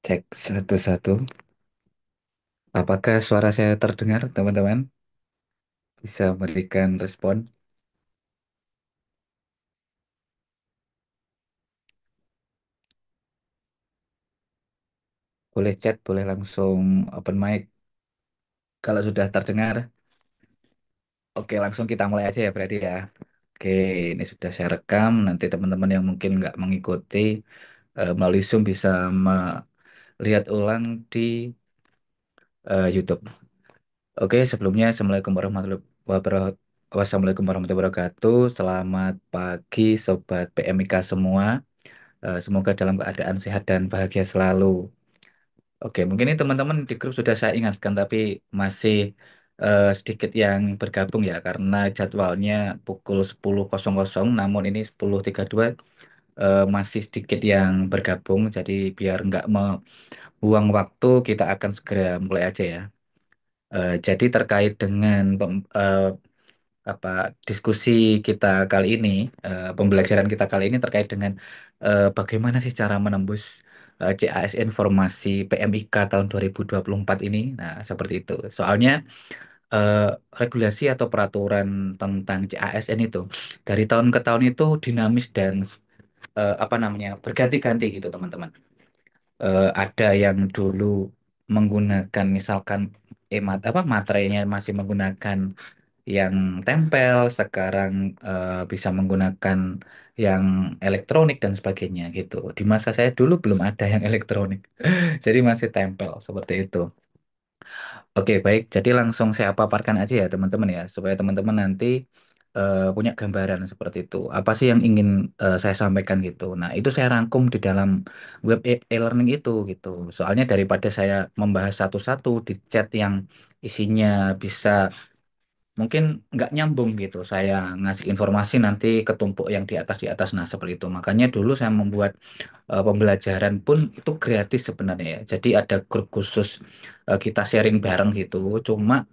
Cek satu-satu. Apakah suara saya terdengar, teman-teman? Bisa memberikan respon. Boleh chat, boleh langsung open mic. Kalau sudah terdengar, oke langsung kita mulai aja ya berarti ya. Oke, ini sudah saya rekam. Nanti teman-teman yang mungkin nggak mengikuti melalui Zoom bisa melihat ulang di YouTube. Oke, sebelumnya Wassalamualaikum warahmatullahi wabarakatuh. Selamat pagi Sobat PMIK semua. Semoga dalam keadaan sehat dan bahagia selalu. Oke, mungkin ini teman-teman di grup sudah saya ingatkan, tapi masih sedikit yang bergabung ya, karena jadwalnya pukul 10.00, namun ini 10.32 masih sedikit yang bergabung, jadi biar nggak membuang waktu, kita akan segera mulai aja ya. Jadi terkait dengan apa diskusi kita kali ini, pembelajaran kita kali ini terkait dengan bagaimana sih cara menembus CAS informasi PMIK tahun 2024 ini. Nah, seperti itu. Soalnya eh, regulasi atau peraturan tentang CASN itu dari tahun ke tahun itu dinamis dan apa namanya berganti-ganti gitu, teman-teman. Ada yang dulu menggunakan misalkan materinya masih menggunakan yang tempel, sekarang bisa menggunakan yang elektronik dan sebagainya gitu. Di masa saya dulu belum ada yang elektronik, jadi masih tempel seperti itu. Oke, baik. Jadi langsung saya paparkan aja ya teman-teman ya, supaya teman-teman nanti punya gambaran seperti itu. Apa sih yang ingin saya sampaikan gitu. Nah, itu saya rangkum di dalam web e-learning itu gitu. Soalnya daripada saya membahas satu-satu di chat yang isinya bisa mungkin nggak nyambung gitu. Saya ngasih informasi nanti ketumpuk yang di atas. Nah, seperti itu. Makanya dulu saya membuat pembelajaran pun itu gratis sebenarnya ya. Jadi ada grup khusus kita sharing bareng gitu. Cuma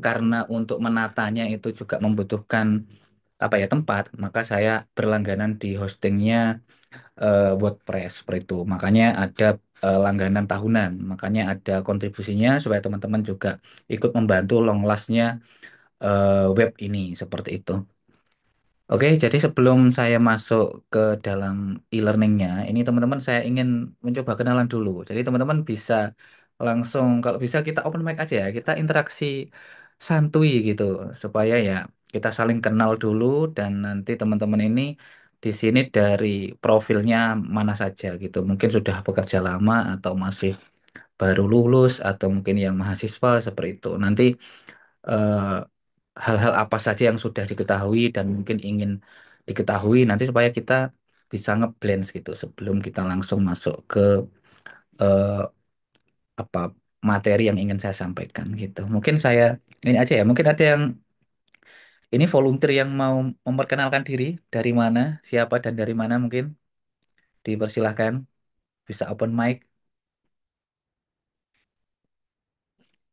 karena untuk menatanya itu juga membutuhkan apa ya tempat, maka saya berlangganan di hostingnya WordPress seperti itu. Makanya ada langganan tahunan. Makanya ada kontribusinya supaya teman-teman juga ikut membantu long lastnya web ini seperti itu. Oke, jadi sebelum saya masuk ke dalam e-learningnya, ini teman-teman saya ingin mencoba kenalan dulu. Jadi teman-teman bisa langsung, kalau bisa kita open mic aja ya, kita interaksi santuy gitu, supaya ya kita saling kenal dulu dan nanti teman-teman ini di sini dari profilnya mana saja gitu. Mungkin sudah bekerja lama atau masih baru lulus atau mungkin yang mahasiswa seperti itu. Nanti eh, hal-hal apa saja yang sudah diketahui dan mungkin ingin diketahui nanti supaya kita bisa ngeblend gitu sebelum kita langsung masuk ke eh, apa materi yang ingin saya sampaikan gitu. Mungkin saya ini aja ya. Mungkin ada yang ini volunteer yang mau memperkenalkan diri dari mana, siapa dan dari mana mungkin dipersilahkan bisa open mic.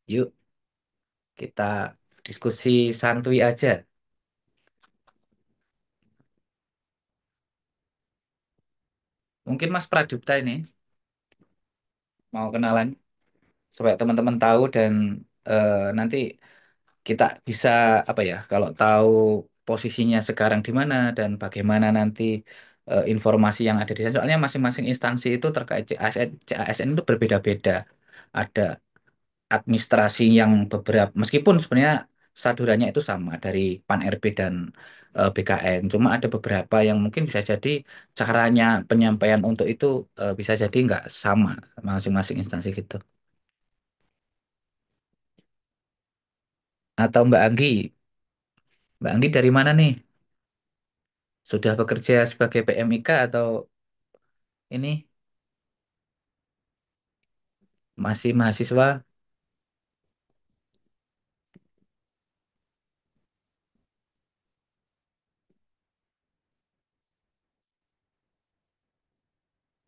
Yuk kita diskusi santuy aja. Mungkin Mas Pradipta ini mau kenalan supaya teman-teman tahu dan nanti kita bisa apa ya kalau tahu posisinya sekarang di mana dan bagaimana nanti informasi yang ada di sana. Soalnya masing-masing instansi itu terkait CASN itu berbeda-beda. Ada administrasi yang beberapa meskipun sebenarnya sadurannya itu sama dari Pan-RB dan BKN. Cuma ada beberapa yang mungkin bisa jadi caranya penyampaian untuk itu bisa jadi nggak sama masing-masing instansi gitu. Atau Mbak Anggi dari mana nih? Sudah bekerja sebagai PMIK atau ini masih mahasiswa?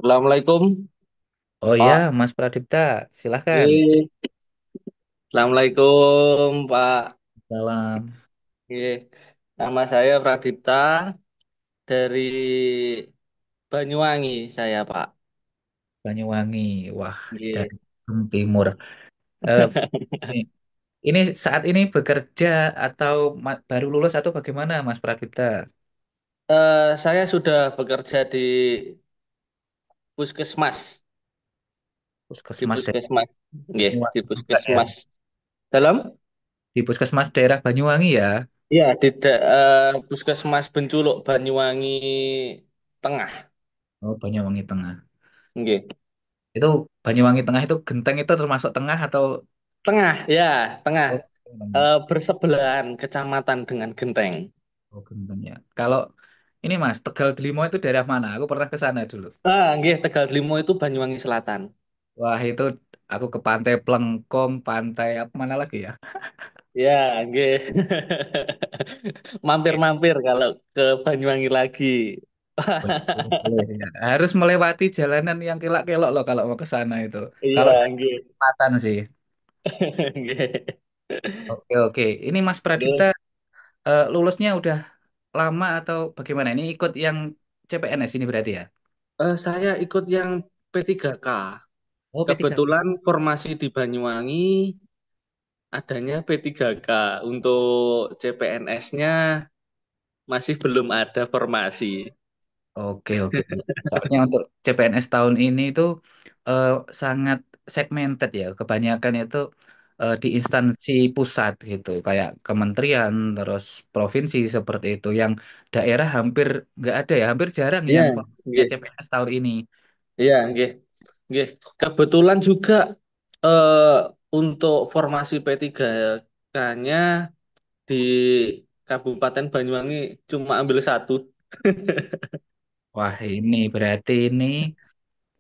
Assalamualaikum, Oh ya, Pak. Mas Pradipta, silahkan. Eh, Assalamualaikum, Pak. Salam. Eh, Nama saya Pradipta dari Banyuwangi, saya, Pak. Banyuwangi. Wah, Nggih. dari timur. Eh, ini, ini saat ini bekerja atau baru lulus atau bagaimana, Mas Pradipta? Saya sudah bekerja di puskesmas, di Puskesmas daerah puskesmas, nggih, di Banyuwangi juga ya. puskesmas dalam, Di Puskesmas daerah Banyuwangi ya. ya di puskesmas Benculuk Banyuwangi Tengah, Oh, Banyuwangi Tengah. nggih. Itu Banyuwangi Tengah itu Genteng itu termasuk tengah atau Tengah, ya, tengah. oh, tengah. Bersebelahan kecamatan dengan Genteng. Oh, Genteng ya. Kalau ini Mas, Tegal Delimo itu daerah mana? Aku pernah ke sana dulu. Nggih, Tegal Limo itu Banyuwangi Selatan. Wah, itu aku ke Pantai Plengkong, pantai apa mana lagi ya? Ya, nggih. Mampir-mampir kalau ke Banyuwangi lagi. Boleh, boleh, boleh, ya. Harus melewati jalanan yang kelak-kelok loh kalau mau ke sana itu. Iya, Kalau dari nggih. selatan sih. Nggih. Oke, oke. Ini Mas Pradipta Nggih. lulusnya udah lama atau bagaimana? Ini ikut yang CPNS ini berarti ya? Saya ikut yang P3K. Oh, P3. Kebetulan formasi di Banyuwangi adanya P3K. Untuk CPNS-nya masih belum ada formasi. Oke, oke. Soalnya untuk CPNS tahun ini itu eh, sangat segmented ya. Kebanyakan itu di instansi pusat gitu, kayak kementerian, terus provinsi seperti itu. Yang daerah hampir nggak ada ya, hampir jarang Iya, yang formasinya nggih. CPNS tahun ini. Iya, nggih. Nggih. Kebetulan juga eh, untuk formasi P3K-nya di Kabupaten Banyuwangi cuma ambil satu. Wah, ini berarti ini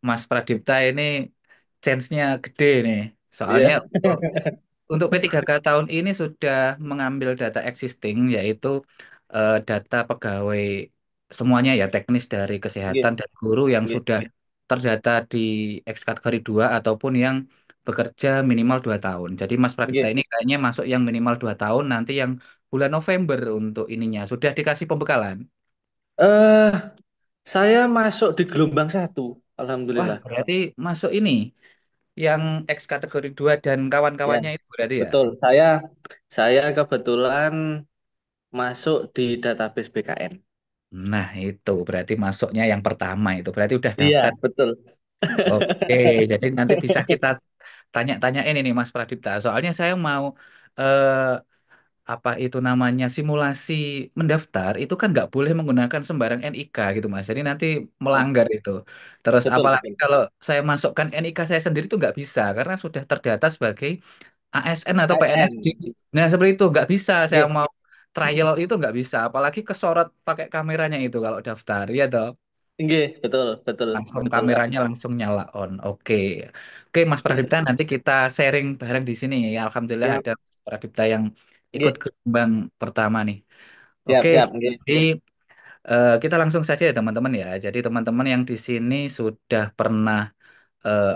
Mas Pradipta ini chance-nya gede nih. Soalnya Iya. untuk P3K tahun ini sudah mengambil data existing, yaitu data pegawai semuanya ya, teknis dari Nggih, kesehatan dan guru yang nggih, sudah terdata di X kategori 2 ataupun yang bekerja minimal 2 tahun. Jadi Mas Pradipta nggih. ini kayaknya masuk yang minimal 2 tahun, nanti yang bulan November untuk ininya. Sudah dikasih pembekalan. Eh, saya masuk di gelombang satu, Wah, alhamdulillah. berarti masuk ini yang X kategori 2 dan Ya, kawan-kawannya itu berarti ya? betul. Saya kebetulan masuk di database BKN. Nah, itu berarti masuknya yang pertama itu. Berarti udah daftar. Iya, betul. Oke, jadi nanti bisa kita tanya-tanyain ini Mas Pradipta. Soalnya saya mau eh, apa itu namanya simulasi mendaftar itu kan nggak boleh menggunakan sembarang NIK gitu Mas. Jadi nanti melanggar itu. Terus Betul, apalagi betul. kalau saya masukkan NIK saya sendiri itu nggak bisa karena sudah terdata sebagai ASN atau PNS. AN. Nah, seperti itu nggak bisa saya Nggih, mau trial itu nggak bisa. Apalagi kesorot pakai kameranya itu kalau daftar, ya toh. nggih, betul, betul, Langsung betul, Kak. kameranya langsung nyala on. Oke. Oke, Mas Pradipta, nanti kita sharing bareng di sini. Ya, Alhamdulillah Siap, ada Mas Pradipta yang ikut nggih. gelombang pertama nih. Siap, Oke, siap, nggih. jadi kita langsung saja ya teman-teman ya. Jadi teman-teman yang di sini sudah pernah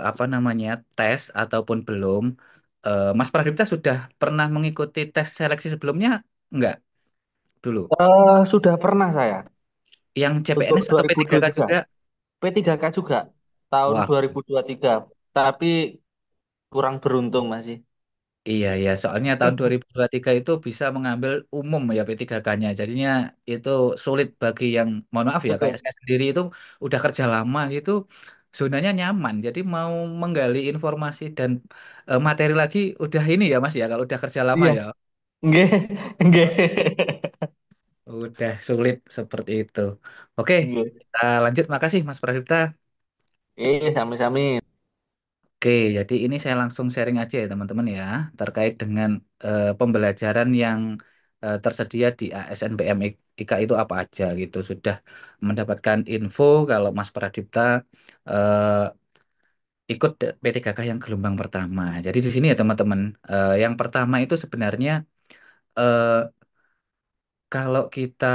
apa namanya tes ataupun belum, Mas Pradipta sudah pernah mengikuti tes seleksi sebelumnya? Enggak, dulu. Sudah pernah saya Yang untuk CPNS atau P3K 2023. juga? P3K juga tahun Wah, 2023. Tapi kurang beruntung masih. iya, iya. Soalnya tahun 2023 itu bisa mengambil umum ya P3K-nya. Jadinya itu sulit bagi yang, mohon maaf ya, kayak Betul. saya sendiri itu udah kerja lama gitu, sebenarnya nyaman. Jadi mau menggali informasi dan materi lagi udah ini ya Mas ya, kalau udah kerja lama Iya. ya. Nggih, nggih. Udah sulit seperti itu. Oke, Nggih. kita lanjut. Makasih Mas Pradipta. Sami-sami. Oke, jadi ini saya langsung sharing aja ya teman-teman ya, terkait dengan pembelajaran yang tersedia di ASNBM IKA itu apa aja gitu. Sudah mendapatkan info kalau Mas Pradipta eh, ikut P3K yang gelombang pertama. Jadi di sini ya teman-teman, yang pertama itu sebenarnya eh, kalau kita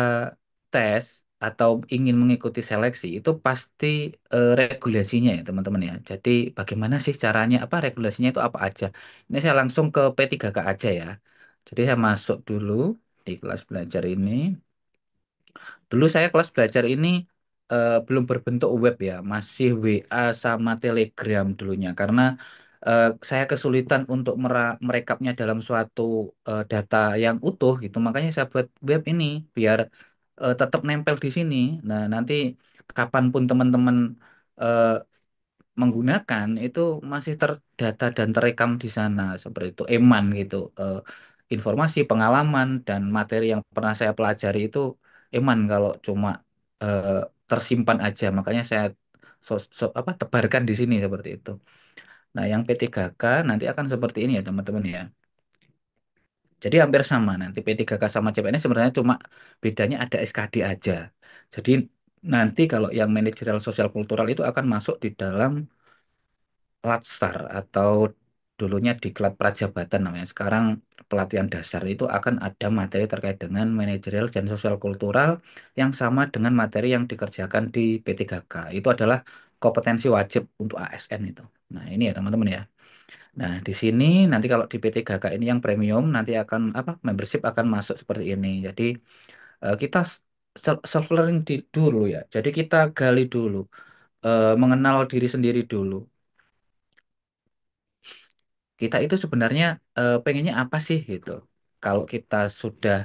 tes atau ingin mengikuti seleksi itu pasti regulasinya ya teman-teman ya. Jadi bagaimana sih caranya, apa regulasinya itu apa aja. Ini saya langsung ke P3K aja ya. Jadi saya masuk dulu di kelas belajar ini. Dulu saya kelas belajar ini belum berbentuk web ya, masih WA sama Telegram dulunya. Karena saya kesulitan untuk merekapnya dalam suatu data yang utuh gitu. Makanya saya buat web ini biar tetap nempel di sini. Nah, nanti kapanpun teman-teman eh, menggunakan itu masih terdata dan terekam di sana seperti itu, eman gitu. Informasi, pengalaman dan materi yang pernah saya pelajari itu eman kalau cuma eh, tersimpan aja. Makanya saya tebarkan di sini seperti itu. Nah, yang P3K nanti akan seperti ini ya teman-teman ya. Jadi hampir sama nanti P3K sama CPNS sebenarnya cuma bedanya ada SKD aja. Jadi nanti kalau yang manajerial sosial kultural itu akan masuk di dalam Latsar atau dulunya Diklat Prajabatan namanya. Sekarang pelatihan dasar itu akan ada materi terkait dengan manajerial dan sosial kultural yang sama dengan materi yang dikerjakan di P3K. Itu adalah kompetensi wajib untuk ASN itu. Nah, ini ya teman-teman ya. Nah, di sini nanti kalau di P3K ini yang premium nanti akan apa? Membership akan masuk seperti ini. Jadi kita self learning dulu ya. Jadi kita gali dulu, mengenal diri sendiri dulu. Kita itu sebenarnya pengennya apa sih gitu. Kalau kita sudah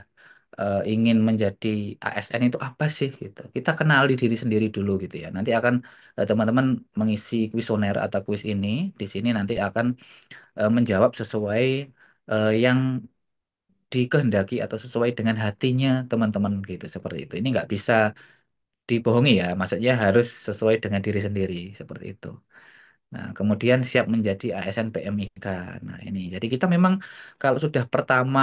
ingin menjadi ASN itu apa sih gitu. Kita kenali diri sendiri dulu gitu ya. Nanti akan teman-teman mengisi kuesioner atau kuis ini. Di sini nanti akan menjawab sesuai yang dikehendaki atau sesuai dengan hatinya teman-teman gitu. Seperti itu. Ini nggak bisa dibohongi ya. Maksudnya harus sesuai dengan diri sendiri. Seperti itu. Nah, kemudian siap menjadi ASN PMIK. Nah, ini. Jadi kita memang kalau sudah pertama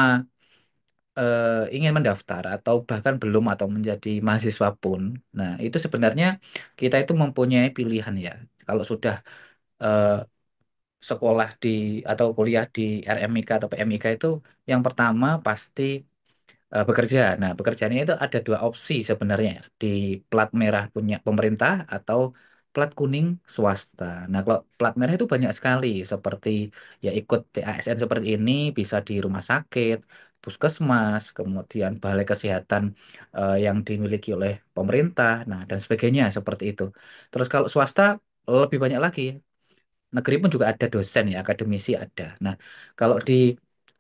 ingin mendaftar atau bahkan belum atau menjadi mahasiswa pun, nah itu sebenarnya kita itu mempunyai pilihan ya. Kalau sudah eh, sekolah di atau kuliah di RMIK atau PMIK itu yang pertama pasti bekerja. Nah, bekerjanya itu ada dua opsi sebenarnya ya. Di plat merah punya pemerintah atau plat kuning swasta. Nah, kalau plat merah itu banyak sekali seperti ya ikut CASN seperti ini bisa di rumah sakit, puskesmas, kemudian balai kesehatan yang dimiliki oleh pemerintah, nah dan sebagainya seperti itu. Terus kalau swasta lebih banyak lagi negeri pun juga ada dosen ya, akademisi ada. Nah, kalau di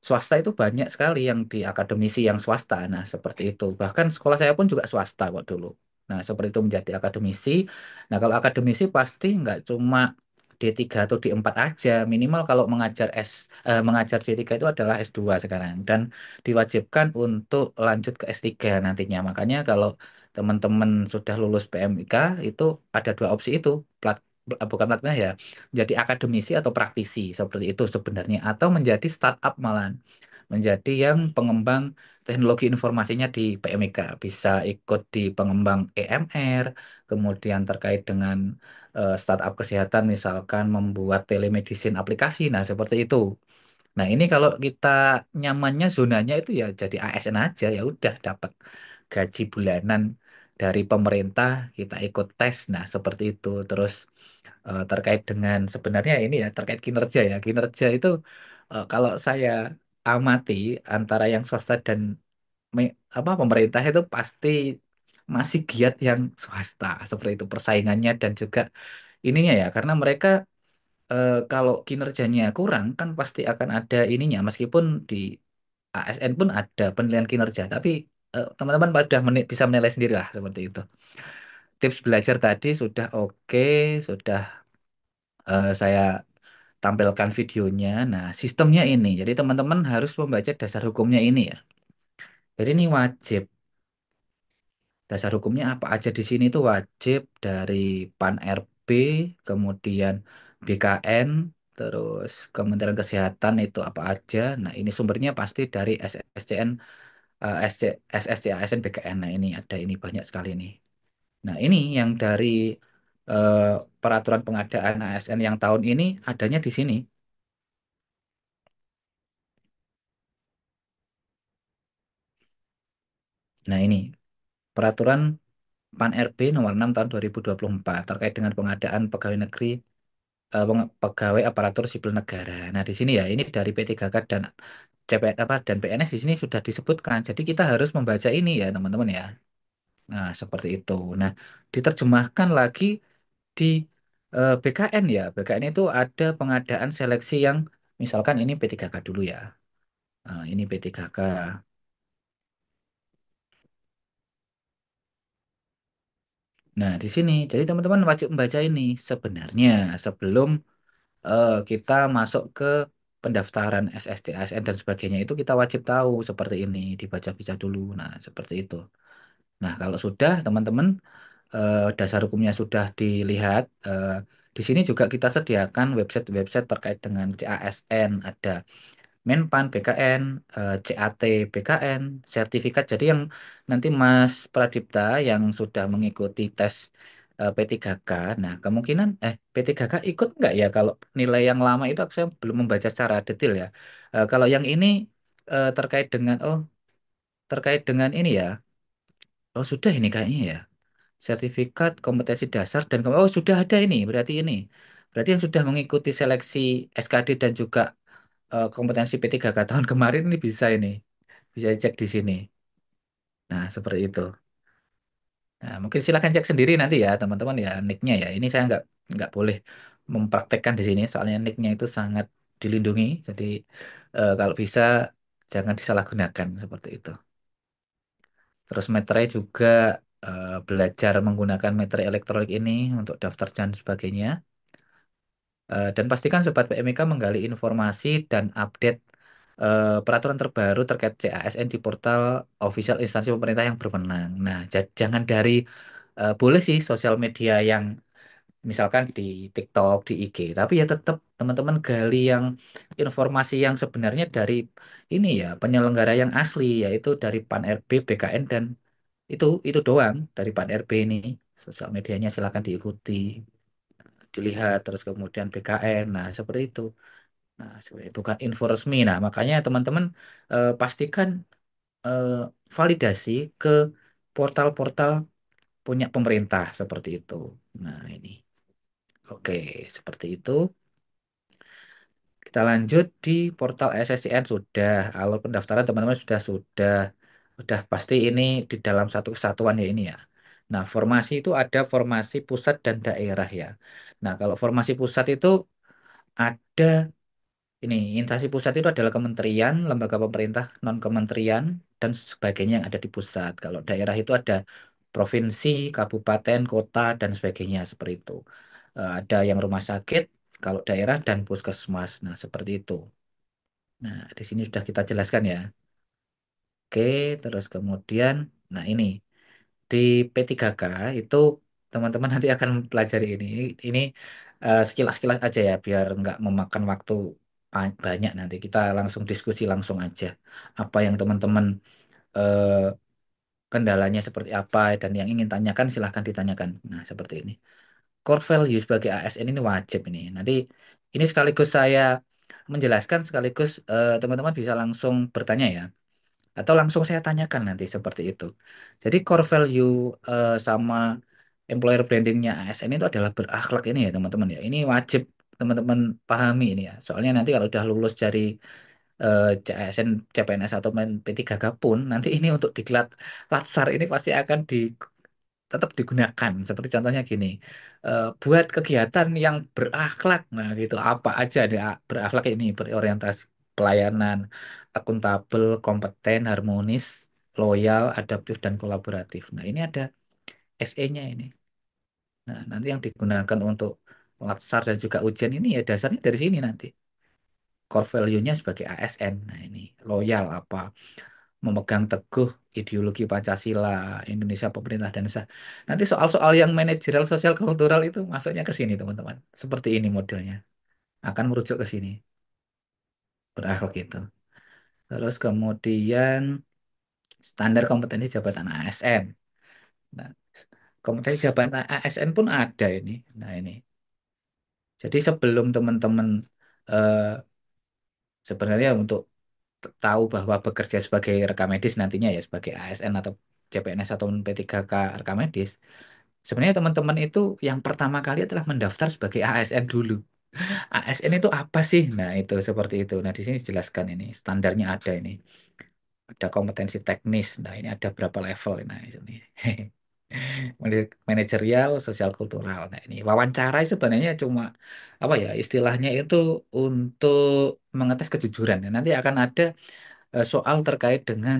swasta itu banyak sekali yang di akademisi yang swasta. Nah, seperti itu. Bahkan sekolah saya pun juga swasta kok dulu. Nah, seperti itu menjadi akademisi. Nah, kalau akademisi pasti nggak cuma D3 atau D4 aja. Minimal kalau mengajar D3 itu adalah S2 sekarang. Dan diwajibkan untuk lanjut ke S3 nantinya. Makanya kalau teman-teman sudah lulus PMIK itu ada dua opsi itu. Bukan platnya ya jadi akademisi atau praktisi seperti itu sebenarnya atau menjadi startup malah menjadi yang pengembang teknologi informasinya di PMIK bisa ikut di pengembang EMR kemudian terkait dengan startup kesehatan misalkan membuat telemedicine aplikasi nah seperti itu. Nah, ini kalau kita nyamannya zonanya itu ya jadi ASN aja ya udah dapat gaji bulanan dari pemerintah, kita ikut tes. Nah, seperti itu. Terus terkait dengan sebenarnya ini ya terkait kinerja ya. Kinerja itu kalau saya amati antara yang swasta dan pemerintah itu pasti masih giat yang swasta seperti itu persaingannya dan juga ininya ya karena mereka kalau kinerjanya kurang kan pasti akan ada ininya meskipun di ASN pun ada penilaian kinerja tapi teman-teman pada bisa menilai sendiri lah seperti itu. Tips belajar tadi sudah oke, sudah saya tampilkan videonya. Nah, sistemnya ini. Jadi teman-teman harus membaca dasar hukumnya ini ya. Jadi ini wajib. Dasar hukumnya apa aja di sini itu wajib dari PAN RB, kemudian BKN, terus Kementerian Kesehatan itu apa aja. Nah, ini sumbernya pasti dari SSCN, SSCASN BKN. Nah, ini ada ini banyak sekali nih. Nah, ini yang dari eh, peraturan pengadaan ASN yang tahun ini adanya di sini. Nah, ini peraturan PAN RB nomor 6 tahun 2024 terkait dengan pengadaan pegawai negeri pegawai aparatur sipil negara. Nah, di sini ya ini dari P3K dan CPN apa dan PNS di sini sudah disebutkan. Jadi kita harus membaca ini ya, teman-teman ya. Nah, seperti itu. Nah, diterjemahkan lagi di BKN ya. BKN itu ada pengadaan seleksi yang misalkan ini P3K dulu ya. Nah, ini P3K. Nah, di sini jadi teman-teman wajib membaca ini sebenarnya sebelum kita masuk ke pendaftaran SSC, ASN dan sebagainya itu kita wajib tahu seperti ini, dibaca-baca dulu. Nah, seperti itu. Nah, kalau sudah teman-teman dasar hukumnya sudah dilihat, di sini juga kita sediakan website-website terkait dengan CASN, ada Menpan, BKN, CAT, BKN, sertifikat. Jadi yang nanti Mas Pradipta yang sudah mengikuti tes P3K, nah kemungkinan P3K ikut nggak ya kalau nilai yang lama itu saya belum membaca secara detail ya. Kalau yang ini terkait dengan terkait dengan ini ya. Oh sudah ini kayaknya ya. Sertifikat kompetensi dasar dan sudah ada ini berarti ini. Berarti yang sudah mengikuti seleksi SKD dan juga kompetensi P3K tahun kemarin ini bisa ini. Bisa cek di sini. Nah, seperti itu. Nah, mungkin silahkan cek sendiri nanti ya, teman-teman ya, nicknya ya. Ini saya nggak boleh mempraktekkan di sini, soalnya nicknya itu sangat dilindungi. Jadi, kalau bisa jangan disalahgunakan seperti itu. Terus meterai juga belajar menggunakan meterai elektronik ini untuk daftar dan sebagainya. Dan pastikan Sobat PMIK menggali informasi dan update peraturan terbaru terkait CASN di portal official instansi pemerintah yang berwenang. Nah, jangan dari boleh sih sosial media yang misalkan di TikTok, di IG, tapi ya tetap teman-teman gali yang informasi yang sebenarnya dari ini ya penyelenggara yang asli yaitu dari Pan RB, BKN dan itu doang dari Pan RB ini. Sosial medianya silakan diikuti, dilihat terus kemudian BKN. Nah, seperti itu. Nah, sebenarnya bukan info resmi. Nah, makanya teman-teman pastikan eh, validasi ke portal-portal punya pemerintah seperti itu. Nah, ini. Oke, seperti itu. Kita lanjut di portal SSCN sudah. Kalau pendaftaran teman-teman sudah pasti ini di dalam satu kesatuan ya ini ya. Nah, formasi itu ada formasi pusat dan daerah ya. Nah, kalau formasi pusat itu ada ini, instansi pusat itu adalah kementerian, lembaga pemerintah, non-kementerian, dan sebagainya yang ada di pusat. Kalau daerah itu ada provinsi, kabupaten, kota, dan sebagainya seperti itu. Ada yang rumah sakit, kalau daerah, dan puskesmas. Nah, seperti itu. Nah, di sini sudah kita jelaskan ya. Oke, terus kemudian, nah ini, di P3K itu teman-teman nanti akan pelajari ini. Ini sekilas-sekilas aja ya, biar nggak memakan waktu banyak nanti. Kita langsung diskusi langsung aja. Apa yang teman-teman eh, kendalanya seperti apa dan yang ingin tanyakan silahkan ditanyakan. Nah, seperti ini. Core value sebagai ASN ini wajib ini. Nanti ini sekaligus saya menjelaskan sekaligus teman-teman bisa langsung bertanya ya atau langsung saya tanyakan nanti seperti itu. Jadi core value sama employer brandingnya ASN itu adalah berakhlak ini ya teman-teman ya. Ini wajib teman-teman pahami ini ya. Soalnya nanti kalau udah lulus dari CASN, CPNS atau P3K pun nanti ini untuk diklat latsar ini pasti akan tetap digunakan. Seperti contohnya gini, buat kegiatan yang berakhlak. Nah, gitu apa aja nih berakhlak ini berorientasi pelayanan, akuntabel, kompeten, harmonis, loyal, adaptif dan kolaboratif. Nah, ini ada SE-nya ini. Nah, nanti yang digunakan untuk latsar dan juga ujian ini ya dasarnya dari sini nanti. Core value-nya sebagai ASN. Nah, ini loyal apa? Memegang teguh ideologi Pancasila, Indonesia pemerintah dan sah. Nanti soal-soal yang manajerial sosial kultural itu masuknya ke sini, teman-teman. Seperti ini modelnya. Akan merujuk ke sini, berakhlak itu. Terus kemudian standar kompetensi jabatan ASN. Nah, kompetensi jabatan ASN pun ada ini. Nah, ini. Jadi sebelum teman-teman eh, sebenarnya untuk tahu bahwa bekerja sebagai rekam medis nantinya ya sebagai ASN atau CPNS atau P3K rekam medis. Sebenarnya teman-teman itu yang pertama kali adalah mendaftar sebagai ASN dulu. ASN itu apa sih? Nah, itu seperti itu. Nah, di sini dijelaskan ini standarnya ada ini. Ada kompetensi teknis. Nah, ini ada berapa level. Nah, ini. Manajerial, sosial kultural. Nah, ini wawancara sebenarnya cuma apa ya istilahnya itu untuk mengetes kejujuran. Nah, nanti akan ada soal terkait dengan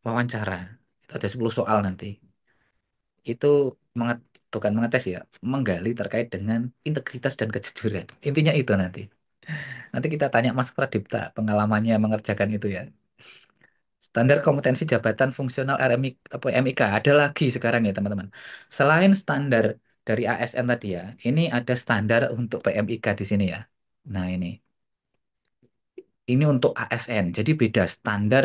wawancara. Itu ada 10 soal nanti. Itu bukan mengetes ya, menggali terkait dengan integritas dan kejujuran. Intinya itu nanti. Nanti kita tanya Mas Pradipta pengalamannya mengerjakan itu ya. Standar kompetensi jabatan fungsional RMI apa MIK ada lagi sekarang ya teman-teman. Selain standar dari ASN tadi ya, ini ada standar untuk PMIK di sini ya. Nah ini untuk ASN. Jadi beda standar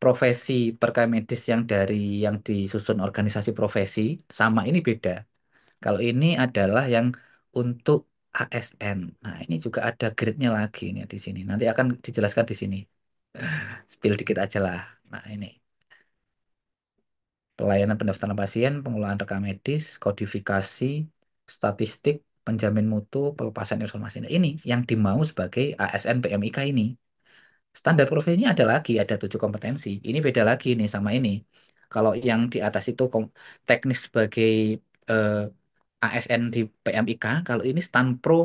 profesi perkamedis yang dari yang disusun organisasi profesi sama ini beda. Kalau ini adalah yang untuk ASN. Nah ini juga ada grade-nya lagi nih di sini. Nanti akan dijelaskan di sini. Spill dikit aja lah. Nah ini. Pelayanan pendaftaran pasien, pengelolaan rekam medis, kodifikasi, statistik, penjamin mutu, pelepasan informasi. Nah, ini yang dimau sebagai ASN PMIK ini. Standar profesinya ada lagi, ada 7 kompetensi. Ini beda lagi nih sama ini. Kalau yang di atas itu teknis sebagai eh, ASN di PMIK, kalau ini stand pro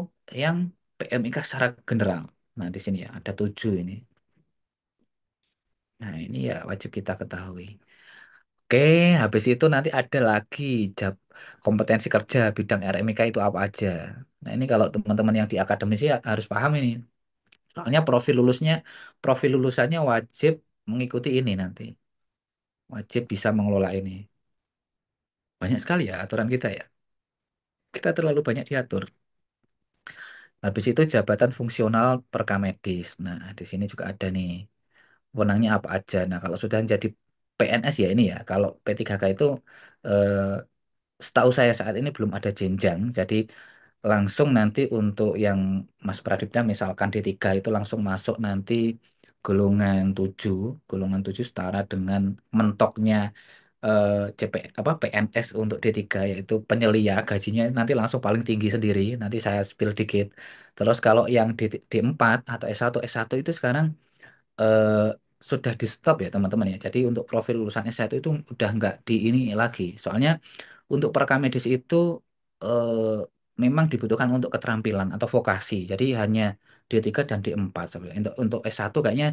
yang PMIK secara general. Nah, di sini ya ada 7 ini. Nah, ini ya wajib kita ketahui. Oke, habis itu nanti ada lagi jab kompetensi kerja bidang RMIK itu apa aja. Nah, ini kalau teman-teman yang di akademisi ya harus paham ini. Soalnya profil lulusannya wajib mengikuti ini nanti. Wajib bisa mengelola ini. Banyak sekali ya aturan kita ya. Kita terlalu banyak diatur. Habis itu jabatan fungsional perkamedis. Nah, di sini juga ada nih. Wewenangnya apa aja. Nah, kalau sudah jadi PNS ya ini ya. Kalau P3K itu eh, setahu saya saat ini belum ada jenjang, jadi langsung nanti untuk yang Mas Pradipta misalkan D3 itu langsung masuk nanti golongan 7, golongan 7 setara dengan mentoknya CP apa PNS untuk D3 yaitu penyelia gajinya nanti langsung paling tinggi sendiri. Nanti saya spill dikit. Terus kalau yang D4 atau S1 itu sekarang eh, sudah di stop ya teman-teman ya. Jadi untuk profil lulusan S1 itu udah nggak di ini lagi. Soalnya untuk perekam medis itu eh, memang dibutuhkan untuk keterampilan atau vokasi. Jadi hanya D3 dan D4 sebenarnya. Untuk S1 kayaknya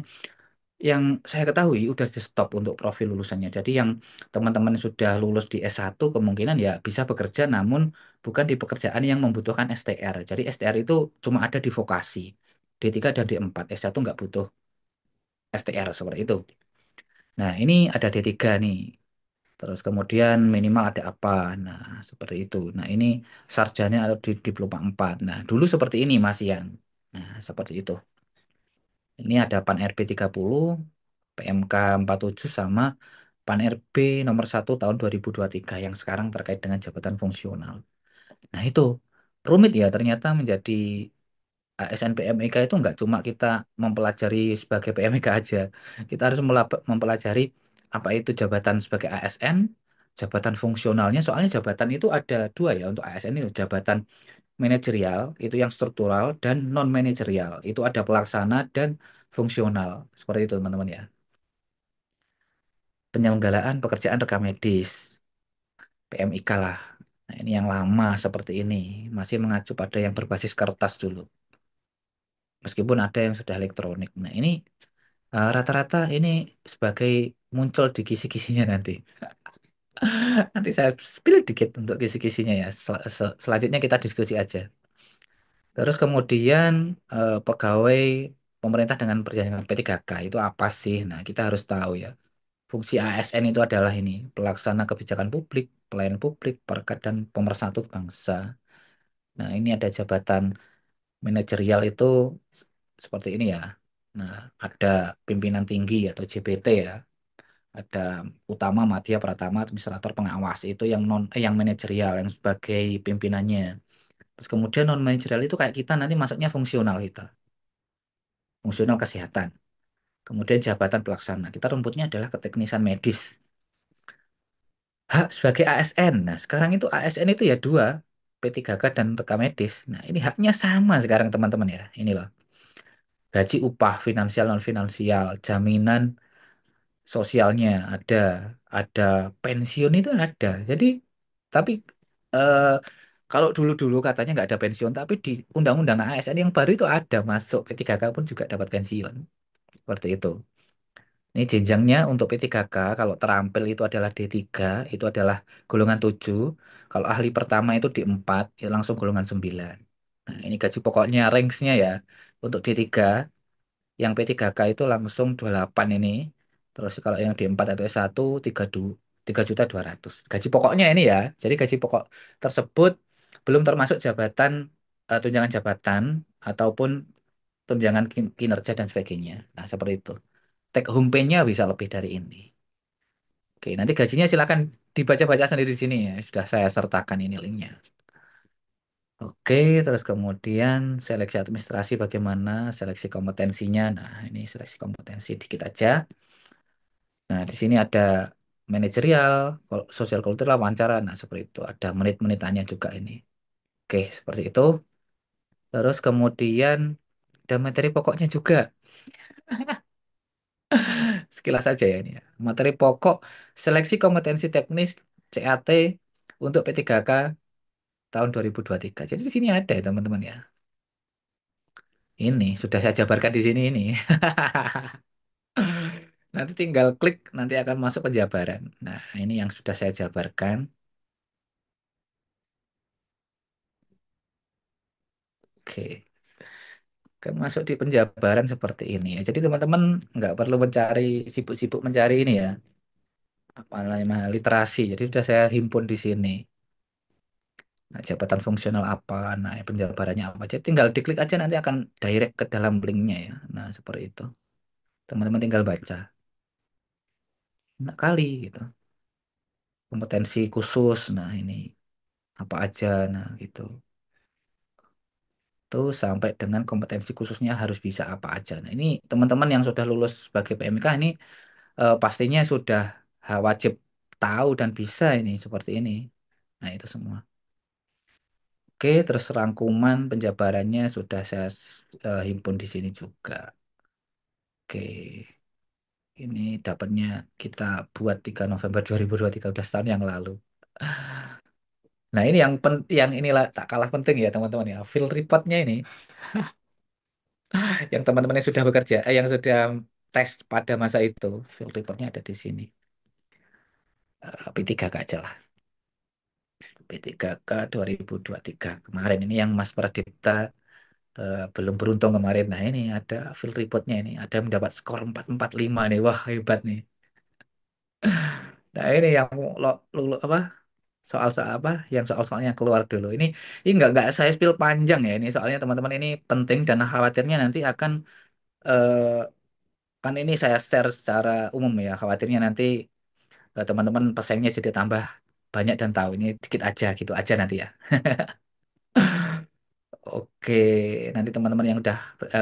yang saya ketahui udah di stop untuk profil lulusannya. Jadi yang teman-teman sudah lulus di S1 kemungkinan ya bisa bekerja namun bukan di pekerjaan yang membutuhkan STR. Jadi STR itu cuma ada di vokasi. D3 dan D4. S1 nggak butuh STR seperti itu. Nah, ini ada D3 nih. Terus kemudian minimal ada apa? Nah, seperti itu. Nah, ini sarjana atau di diploma 4. Nah, dulu seperti ini Mas Ian. Nah, seperti itu. Ini ada PAN RB 30, PMK 47 sama PAN RB nomor 1 tahun 2023 yang sekarang terkait dengan jabatan fungsional. Nah, itu rumit ya ternyata menjadi ASN PMIK itu nggak cuma kita mempelajari sebagai PMIK aja. Kita harus mempelajari apa itu jabatan sebagai ASN, jabatan fungsionalnya. Soalnya jabatan itu ada 2 ya untuk ASN itu. Jabatan manajerial, itu yang struktural, dan non-manajerial. Itu ada pelaksana dan fungsional. Seperti itu teman-teman ya. Penyelenggaraan pekerjaan rekam medis, PMIK lah. Nah ini yang lama seperti ini. Masih mengacu pada yang berbasis kertas dulu. Meskipun ada yang sudah elektronik. Nah ini rata-rata ini sebagai muncul di kisi-kisinya nanti. Nanti saya spill dikit untuk kisi-kisinya ya. Selanjutnya kita diskusi aja. Terus kemudian pegawai pemerintah dengan perjanjian P3K itu apa sih? Nah kita harus tahu ya. Fungsi ASN itu adalah ini, pelaksana kebijakan publik, pelayan publik, perekat dan pemersatu bangsa. Nah ini ada jabatan manajerial itu seperti ini ya. Nah ada pimpinan tinggi atau JPT ya. Ada utama, madya, pratama, administrator, pengawas itu yang yang manajerial yang sebagai pimpinannya. Terus kemudian non manajerial itu kayak kita nanti masuknya fungsional kita, fungsional kesehatan. Kemudian jabatan pelaksana. Kita rumputnya adalah keteknisan medis. Hak sebagai ASN. Nah, sekarang itu ASN itu ya 2, P3K dan rekam medis. Nah, ini haknya sama sekarang teman-teman ya. Ini loh. Gaji upah finansial non finansial, jaminan sosialnya ada pensiun itu ada. Jadi Tapi eh, kalau dulu-dulu katanya nggak ada pensiun, tapi di Undang-Undang ASN yang baru itu ada masuk P3K pun juga dapat pensiun. Seperti itu. Ini jenjangnya untuk P3K, kalau terampil itu adalah D3, itu adalah golongan 7. Kalau ahli pertama itu D4, itu langsung golongan 9. Nah, ini gaji pokoknya, range-nya ya. Untuk D3, yang P3K itu langsung 28 ini. Terus kalau yang D4 atau S1, 3.200.000. Gaji pokoknya ini ya. Jadi gaji pokok tersebut belum termasuk jabatan, tunjangan jabatan, ataupun tunjangan kinerja dan sebagainya. Nah, seperti itu. Take home pay-nya bisa lebih dari ini. Oke, nanti gajinya silakan dibaca-baca sendiri di sini ya. Sudah saya sertakan ini linknya. Oke, terus kemudian seleksi administrasi bagaimana, seleksi kompetensinya. Nah, ini seleksi kompetensi dikit aja. Nah, di sini ada manajerial, sosial kultural, wawancara. Nah, seperti itu. Ada menit-menitannya juga ini. Oke, seperti itu. Terus kemudian ada materi pokoknya juga. Sekilas saja ya ini ya. Materi pokok seleksi kompetensi teknis CAT untuk P3K tahun 2023. Jadi di sini ada ya teman-teman ya. Ini sudah saya jabarkan di sini ini. Nanti tinggal klik, nanti akan masuk penjabaran. Nah, ini yang sudah saya jabarkan. Oke, akan masuk di penjabaran seperti ini ya. Jadi teman-teman nggak perlu mencari, sibuk-sibuk mencari ini ya. Apa namanya literasi. Jadi sudah saya himpun di sini. Nah, jabatan fungsional apa, nah penjabarannya apa. Jadi tinggal diklik aja nanti akan direct ke dalam linknya ya. Nah, seperti itu. Teman-teman tinggal baca. Nah, kali gitu. Kompetensi khusus, nah ini apa aja, nah gitu. Tuh sampai dengan kompetensi khususnya harus bisa apa aja. Nah, ini teman-teman yang sudah lulus sebagai PMK ini pastinya sudah wajib tahu dan bisa ini seperti ini. Nah, itu semua. Oke, terus rangkuman penjabarannya sudah saya himpun di sini juga. Oke, ini dapatnya kita buat 3 November 2023, udah setahun yang lalu. Nah, ini yang inilah tak kalah penting ya teman-teman ya. Field reportnya ini yang teman-teman yang sudah bekerja, yang sudah tes pada masa itu, field reportnya ada di sini. P3K aja lah. P3K 2023 kemarin ini yang Mas Pradipta belum beruntung kemarin. Nah, ini ada field reportnya ini. Ada yang mendapat skor 445 nih. Wah, hebat nih. Nah, ini yang apa soal-soal apa yang soal-soalnya keluar dulu ini nggak saya spill panjang ya ini soalnya teman-teman ini penting dan khawatirnya nanti akan eh, kan ini saya share secara umum ya khawatirnya nanti teman-teman pesennya jadi tambah banyak dan tahu ini dikit aja gitu aja nanti ya. Oke, nanti teman-teman yang udah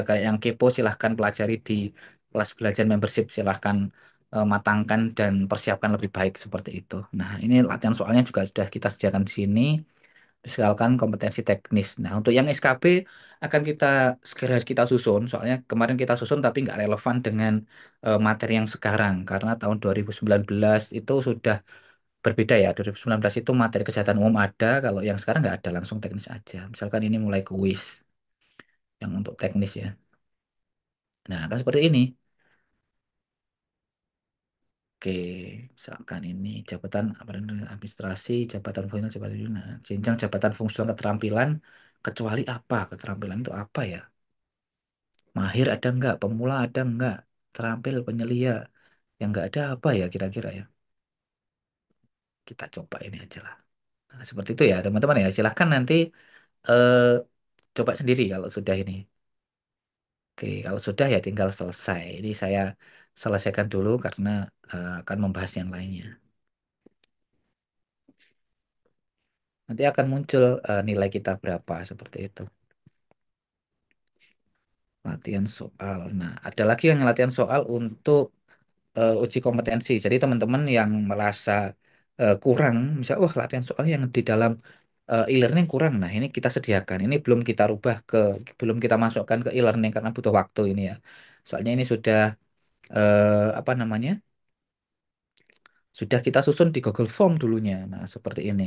kayak yang kepo silahkan pelajari di kelas belajar membership silahkan matangkan dan persiapkan lebih baik seperti itu. Nah, ini latihan soalnya juga sudah kita sediakan di sini. Misalkan kompetensi teknis. Nah, untuk yang SKB akan kita segera kita susun. Soalnya kemarin kita susun tapi nggak relevan dengan materi yang sekarang. Karena tahun 2019 itu sudah berbeda ya. 2019 itu materi kesehatan umum ada. Kalau yang sekarang nggak ada, langsung teknis aja. Misalkan ini mulai kuis yang untuk teknis ya. Nah, kan seperti ini. Oke, misalkan ini jabatan apa namanya, administrasi, jabatan fungsional, jenjang jabatan fungsional keterampilan, kecuali apa? Keterampilan itu apa ya? Mahir ada enggak? Pemula ada enggak? Terampil, penyelia. Yang enggak ada apa ya kira-kira ya? Kita coba ini aja lah. Nah, seperti itu ya teman-teman ya. Silahkan nanti eh, coba sendiri kalau sudah ini. Oke, kalau sudah ya tinggal selesai. Ini saya selesaikan dulu karena akan membahas yang lainnya. Nanti akan muncul nilai kita berapa seperti itu. Latihan soal. Nah, ada lagi yang latihan soal untuk uji kompetensi. Jadi teman-teman yang merasa kurang, misalnya, wah latihan soal yang di dalam e-learning kurang. Nah, ini kita sediakan. Ini belum kita masukkan ke e-learning karena butuh waktu ini ya. Soalnya ini sudah apa namanya? Sudah kita susun di Google Form dulunya. Nah, seperti ini.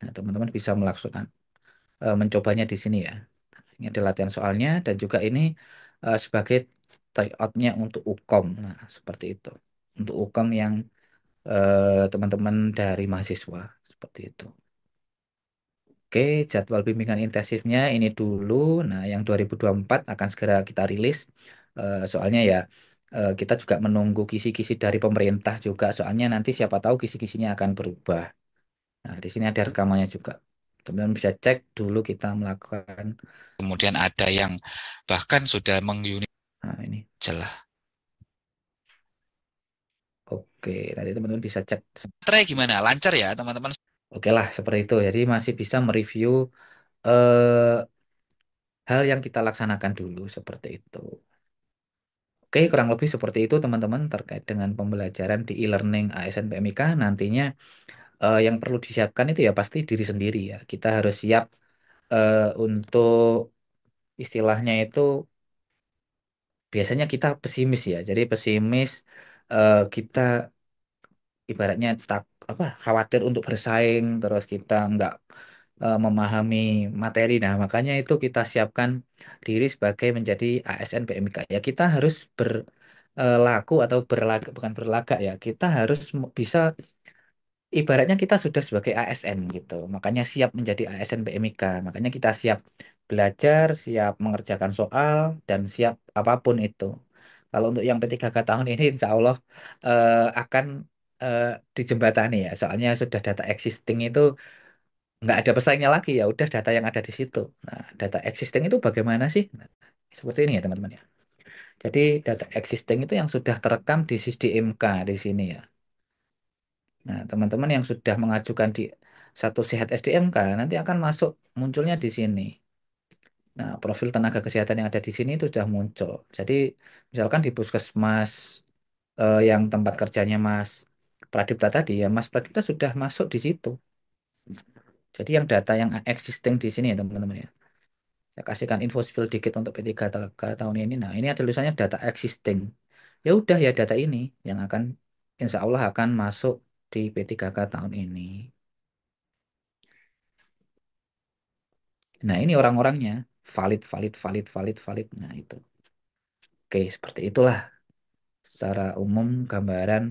Nah, teman-teman bisa mencobanya di sini ya. Ini ada latihan soalnya dan juga ini sebagai tryout-nya untuk UKOM. Nah, seperti itu. Untuk UKOM yang teman-teman dari mahasiswa seperti itu. Oke, jadwal bimbingan intensifnya ini dulu. Nah, yang 2024 akan segera kita rilis. Soalnya ya kita juga menunggu kisi-kisi dari pemerintah juga. Soalnya nanti siapa tahu kisi-kisinya akan berubah. Nah, di sini ada rekamannya juga. Teman-teman bisa cek dulu kita melakukan. Kemudian ada yang bahkan sudah mengunit. Nah, ini jelas. Oke, nanti teman-teman bisa cek. Baterai gimana? Lancar ya, teman-teman? Oke lah, seperti itu. Jadi masih bisa mereview eh, hal yang kita laksanakan dulu seperti itu. Oke, kurang lebih seperti itu teman-teman terkait dengan pembelajaran di e-learning ASN PMIK. Nantinya yang perlu disiapkan itu ya pasti diri sendiri ya. Kita harus siap untuk istilahnya itu biasanya kita pesimis ya. Jadi pesimis kita ibaratnya tak apa khawatir untuk bersaing terus kita nggak memahami materi. Nah, makanya itu kita siapkan diri sebagai menjadi ASN PMK. Ya, kita harus berlaku atau berlagak bukan berlagak ya. Kita harus bisa ibaratnya kita sudah sebagai ASN gitu. Makanya siap menjadi ASN PMIK. Makanya kita siap belajar, siap mengerjakan soal, dan siap apapun itu. Kalau untuk yang P3K tahun ini, insya Allah akan eh, dijembatani ya. Soalnya sudah data existing itu nggak ada pesaingnya lagi ya. Udah data yang ada di situ. Nah, data existing itu bagaimana sih? Nah, seperti ini ya teman-teman ya. Jadi data existing itu yang sudah terekam di SISDMK di sini ya. Nah, teman-teman yang sudah mengajukan di satu sehat SDMK nanti akan masuk munculnya di sini. Nah, profil tenaga kesehatan yang ada di sini itu sudah muncul. Jadi, misalkan di puskesmas yang tempat kerjanya Mas Pradipta tadi ya, Mas Pradipta sudah masuk di situ. Jadi, yang data yang existing di sini ya teman-teman ya. Saya kasihkan info spill dikit untuk P3K tahun ini. Nah, ini ada tulisannya data existing. Ya udah ya data ini yang akan insya Allah akan masuk di P3K tahun ini. Nah, ini orang-orangnya valid, valid, valid, valid, valid. Nah, itu. Oke, seperti itulah secara umum gambaran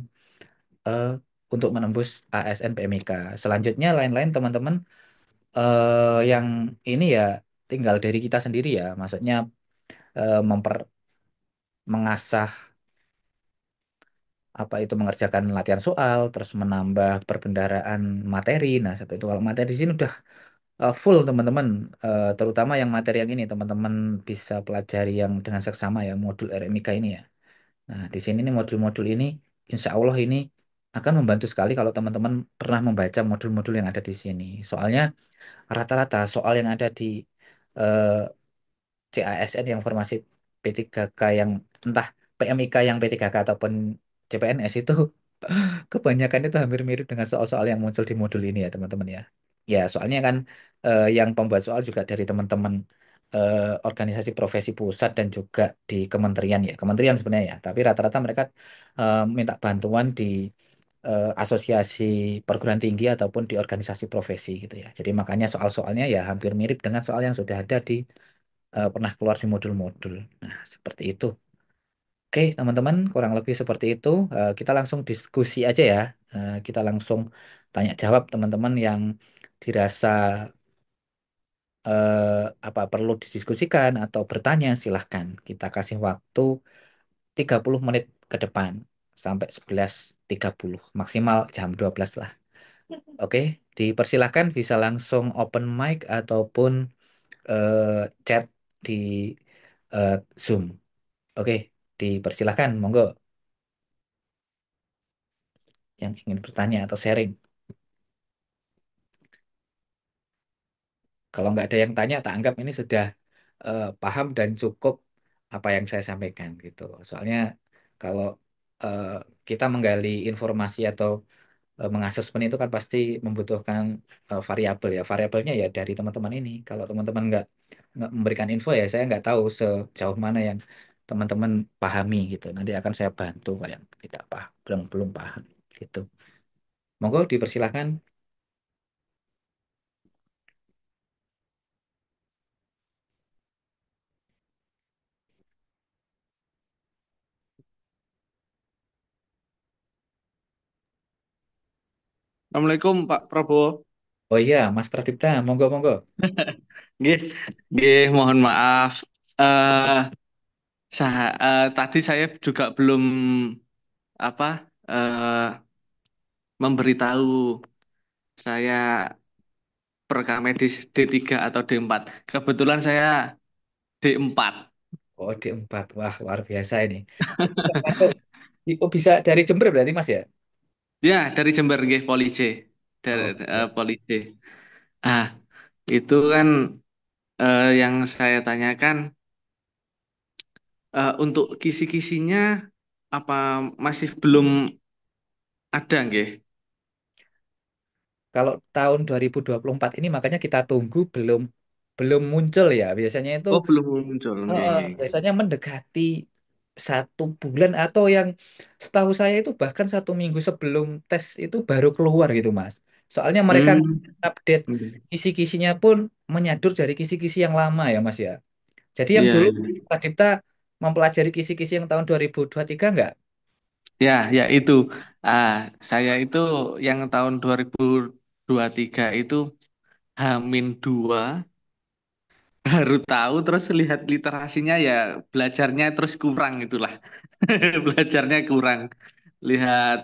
eh, untuk menembus ASN PMIK. Selanjutnya lain-lain teman-teman yang ini ya tinggal dari kita sendiri ya. Maksudnya mengasah apa itu mengerjakan latihan soal, terus menambah perbendaharaan materi. Nah, seperti itu kalau materi di sini udah full teman-teman. Terutama yang materi yang ini teman-teman bisa pelajari yang dengan seksama ya modul RMIK ini ya. Nah, di sini nih modul-modul ini insya Allah ini akan membantu sekali kalau teman-teman pernah membaca modul-modul yang ada di sini. Soalnya rata-rata soal yang ada di eh, CASN yang formasi P3K yang entah PMIK yang P3K ataupun CPNS itu kebanyakan itu hampir mirip dengan soal-soal yang muncul di modul ini ya teman-teman ya. Ya soalnya kan yang pembuat soal juga dari teman-teman organisasi profesi pusat dan juga di kementerian ya. Kementerian sebenarnya ya. Tapi rata-rata mereka minta bantuan di asosiasi perguruan tinggi ataupun di organisasi profesi gitu ya. Jadi makanya soal-soalnya ya hampir mirip dengan soal yang sudah ada di pernah keluar di modul-modul. Nah, seperti itu. Oke, teman-teman, kurang lebih seperti itu. Kita langsung diskusi aja ya. Kita langsung tanya jawab teman-teman yang dirasa apa perlu didiskusikan atau bertanya, silahkan. Kita kasih waktu 30 menit ke depan sampai 11.30 maksimal jam 12 lah. Oke, dipersilahkan bisa langsung open mic ataupun chat di Zoom. Oke, dipersilahkan, monggo yang ingin bertanya atau sharing. Kalau nggak ada yang tanya, tak anggap ini sudah paham dan cukup apa yang saya sampaikan gitu. Soalnya kalau eh, kita menggali informasi atau mengasesmen itu kan pasti membutuhkan variabel ya. Variabelnya ya dari teman-teman ini. Kalau teman-teman nggak memberikan info ya, saya nggak tahu sejauh mana yang teman-teman pahami gitu. Nanti akan saya bantu Pak yang tidak paham, belum belum paham gitu. Monggo dipersilahkan. Assalamualaikum Pak Prabowo. Oh iya, Mas Pradipta, monggo monggo. Nggih, nggih, mohon maaf. Eh, Tadi saya juga belum apa memberitahu saya perekam medis D3 atau D4. Kebetulan saya D4. Oh, D4. Wah, luar biasa ini. Kok bisa masuk? Oh, bisa dari Jember berarti Mas ya? Ya, dari Jember nggih, Poli C. Dari Oke. Poli C. Ah, itu kan yang saya tanyakan untuk kisi-kisinya apa masih belum ada nggih? Kalau tahun 2024 ini makanya kita tunggu belum belum muncul ya. Biasanya itu Oh, belum muncul. Nggih, nggih, nggih. biasanya mendekati 1 bulan atau yang setahu saya itu bahkan 1 minggu sebelum tes itu baru keluar gitu Mas. Soalnya mereka Hmm. update Nggih. kisi-kisinya pun menyadur dari kisi-kisi yang lama ya Mas ya. Jadi yang Iya, dulu iya. Pak Dipta mempelajari kisi-kisi yang tahun 2023 nggak? Ya, ya itu. Ah, saya itu yang tahun 2023 itu H-2 baru tahu terus lihat literasinya ya belajarnya terus kurang itulah. Belajarnya kurang. Lihat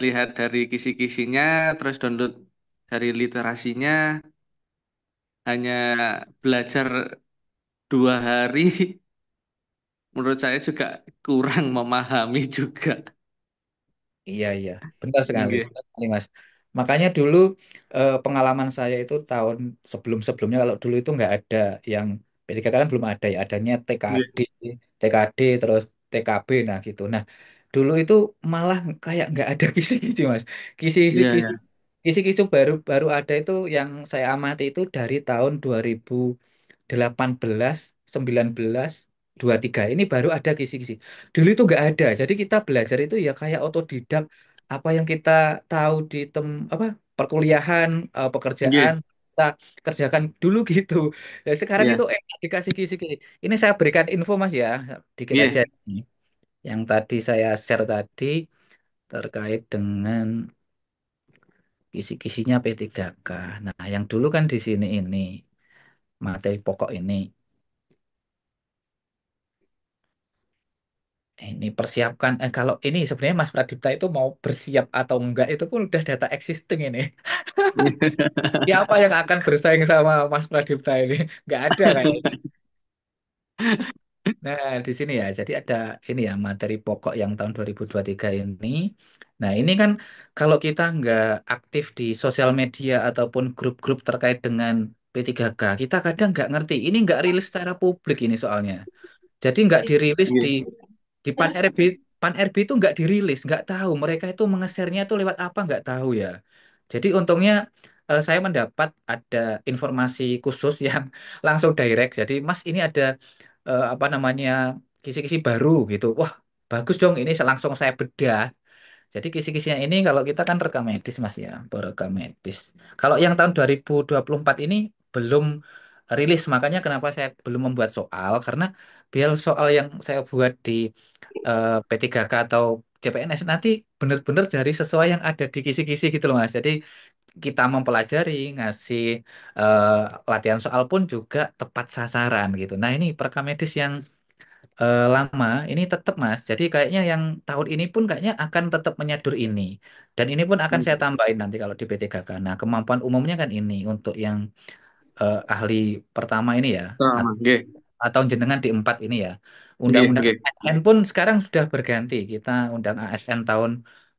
lihat dari kisi-kisinya terus download dari literasinya hanya belajar 2 hari. Menurut saya juga kurang memahami juga. Iya, iya, benar sekali, Nggih. benar sekali, Mas. Makanya dulu pengalaman saya itu tahun sebelum-sebelumnya kalau dulu itu nggak ada yang P3K kan belum ada ya, adanya TKD, Nggih. TKD terus TKB nah gitu. Nah, dulu itu malah kayak nggak ada kisi-kisi, Mas. Kisi-kisi Iya, kisi iya. kisi-kisi baru baru ada itu yang saya amati itu dari tahun 18, 19, 23 ini baru ada kisi-kisi. Dulu itu nggak ada. Jadi kita belajar itu ya kayak otodidak. Apa yang kita tahu di apa perkuliahan, pekerjaan Nggih. kita kerjakan dulu gitu. Dan sekarang itu Iya. dikasih kisi-kisi. Ini saya berikan info Mas ya, dikit aja. Nggih. Yang tadi saya share tadi terkait dengan kisi-kisinya P3K. Nah, yang dulu kan di sini ini materi pokok ini. Ini persiapkan kalau ini sebenarnya Mas Pradipta itu mau bersiap atau enggak itu pun udah data existing ini. Siapa yang akan bersaing sama Mas Pradipta ini? Nggak ada kayaknya. Nah, di sini ya. Jadi ada ini ya materi pokok yang tahun 2023 ini. Nah, ini kan kalau kita nggak aktif di sosial media ataupun grup-grup terkait dengan P3K, kita kadang nggak ngerti. Ini nggak rilis secara publik ini soalnya. Jadi nggak dirilis Nggih. di Pan RB itu nggak dirilis, nggak tahu mereka itu mengesernya itu lewat apa nggak tahu ya. Jadi untungnya saya mendapat ada informasi khusus yang langsung direct. Jadi Mas ini ada apa namanya kisi-kisi baru gitu. Wah bagus dong ini langsung saya bedah. Jadi kisi-kisinya ini kalau kita kan rekam medis Mas ya, rekam medis. Kalau yang tahun 2024 ini belum rilis, makanya kenapa saya belum membuat soal karena biar soal yang saya buat di P3K atau CPNS nanti benar-benar dari sesuai yang ada di kisi-kisi gitu loh Mas. Jadi kita mempelajari, ngasih eh, latihan soal pun juga tepat sasaran gitu. Nah ini perekam medis yang lama ini tetap Mas. Jadi kayaknya yang tahun ini pun kayaknya akan tetap menyadur ini. Dan ini pun akan saya tambahin nanti kalau di PTKK. Nah, kemampuan umumnya kan ini untuk yang ahli pertama ini ya Sama. Nggih. atau jenengan di 4 ini ya. Nggih, Undang-undang nggih. ASN pun sekarang sudah berganti. Kita undang ASN tahun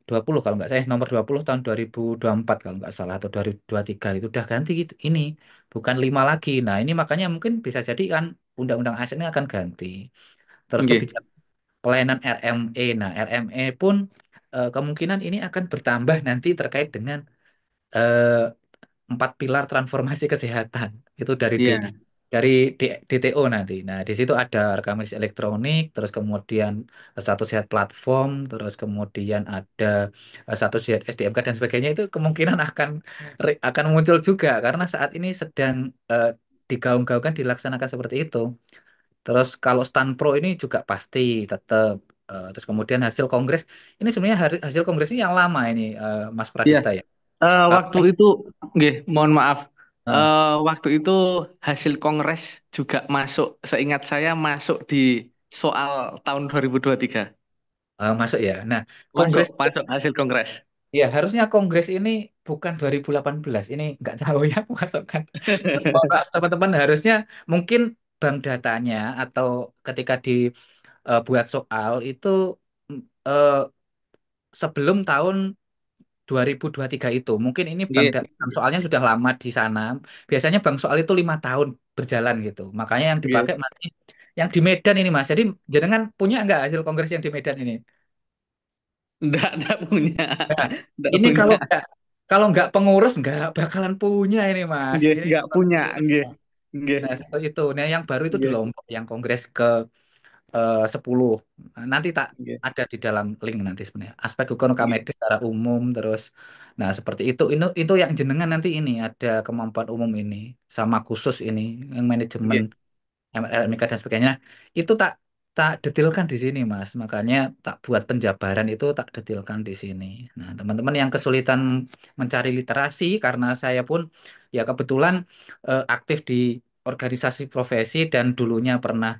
20 kalau nggak saya nomor 20 tahun 2024 kalau nggak salah atau 2023 itu udah ganti gitu. Ini bukan 5 lagi. Nah, ini makanya mungkin bisa jadi kan undang-undang ASN ini akan ganti. Terus Nggih. kebijakan pelayanan RME. Nah, RME pun kemungkinan ini akan bertambah nanti terkait dengan eh, 4 pilar transformasi kesehatan. Itu Iya. dari DTO nanti. Nah, di situ ada rekam medis elektronik, terus kemudian status sehat platform, terus kemudian ada status sehat SDMK dan sebagainya itu kemungkinan akan muncul juga karena saat ini sedang digaung-gaungkan dilaksanakan seperti itu. Terus kalau stand pro ini juga pasti tetap. Terus kemudian hasil kongres ini sebenarnya hasil kongres ini yang lama ini Mas Iya. Pradipta ya. Kalau Waktu itu, nggih, mohon maaf. eh, Waktu itu hasil kongres juga masuk, seingat saya masuk di soal tahun 2023. masuk ya. Nah, Masuk, Kongres masuk hasil kongres. ya harusnya Kongres ini bukan 2018. Ini nggak tahu ya masuk kan. Mohon maaf, teman-teman, harusnya mungkin bank datanya atau ketika dibuat soal itu mm, eh, sebelum tahun 2023 itu. Mungkin ini Nggih, bank soalnya sudah lama di sana. Biasanya bank soal itu 5 tahun berjalan gitu. Makanya yang nggih. dipakai masih yang di Medan ini Mas. Jadi jenengan punya nggak hasil kongres yang di Medan ini? Nggak punya. Nah, Nggak ini punya. kalau nggak pengurus nggak bakalan punya ini Mas. Nggih, Ini nggak punya. Nggih, nggih, nah seperti itu. Nah yang baru itu di nggih, Lombok yang kongres ke 10. Nanti tak nggih, ada di dalam link nanti sebenarnya. Aspek hukum medis secara umum terus. Nah, seperti itu yang jenengan nanti ini ada kemampuan umum ini sama khusus ini yang manajemen nggih, MLMK dan sebagainya. Itu tak tak detilkan di sini, Mas. Makanya tak buat penjabaran itu tak detilkan di sini. Nah, teman-teman yang kesulitan mencari literasi karena saya pun ya kebetulan aktif di organisasi profesi dan dulunya pernah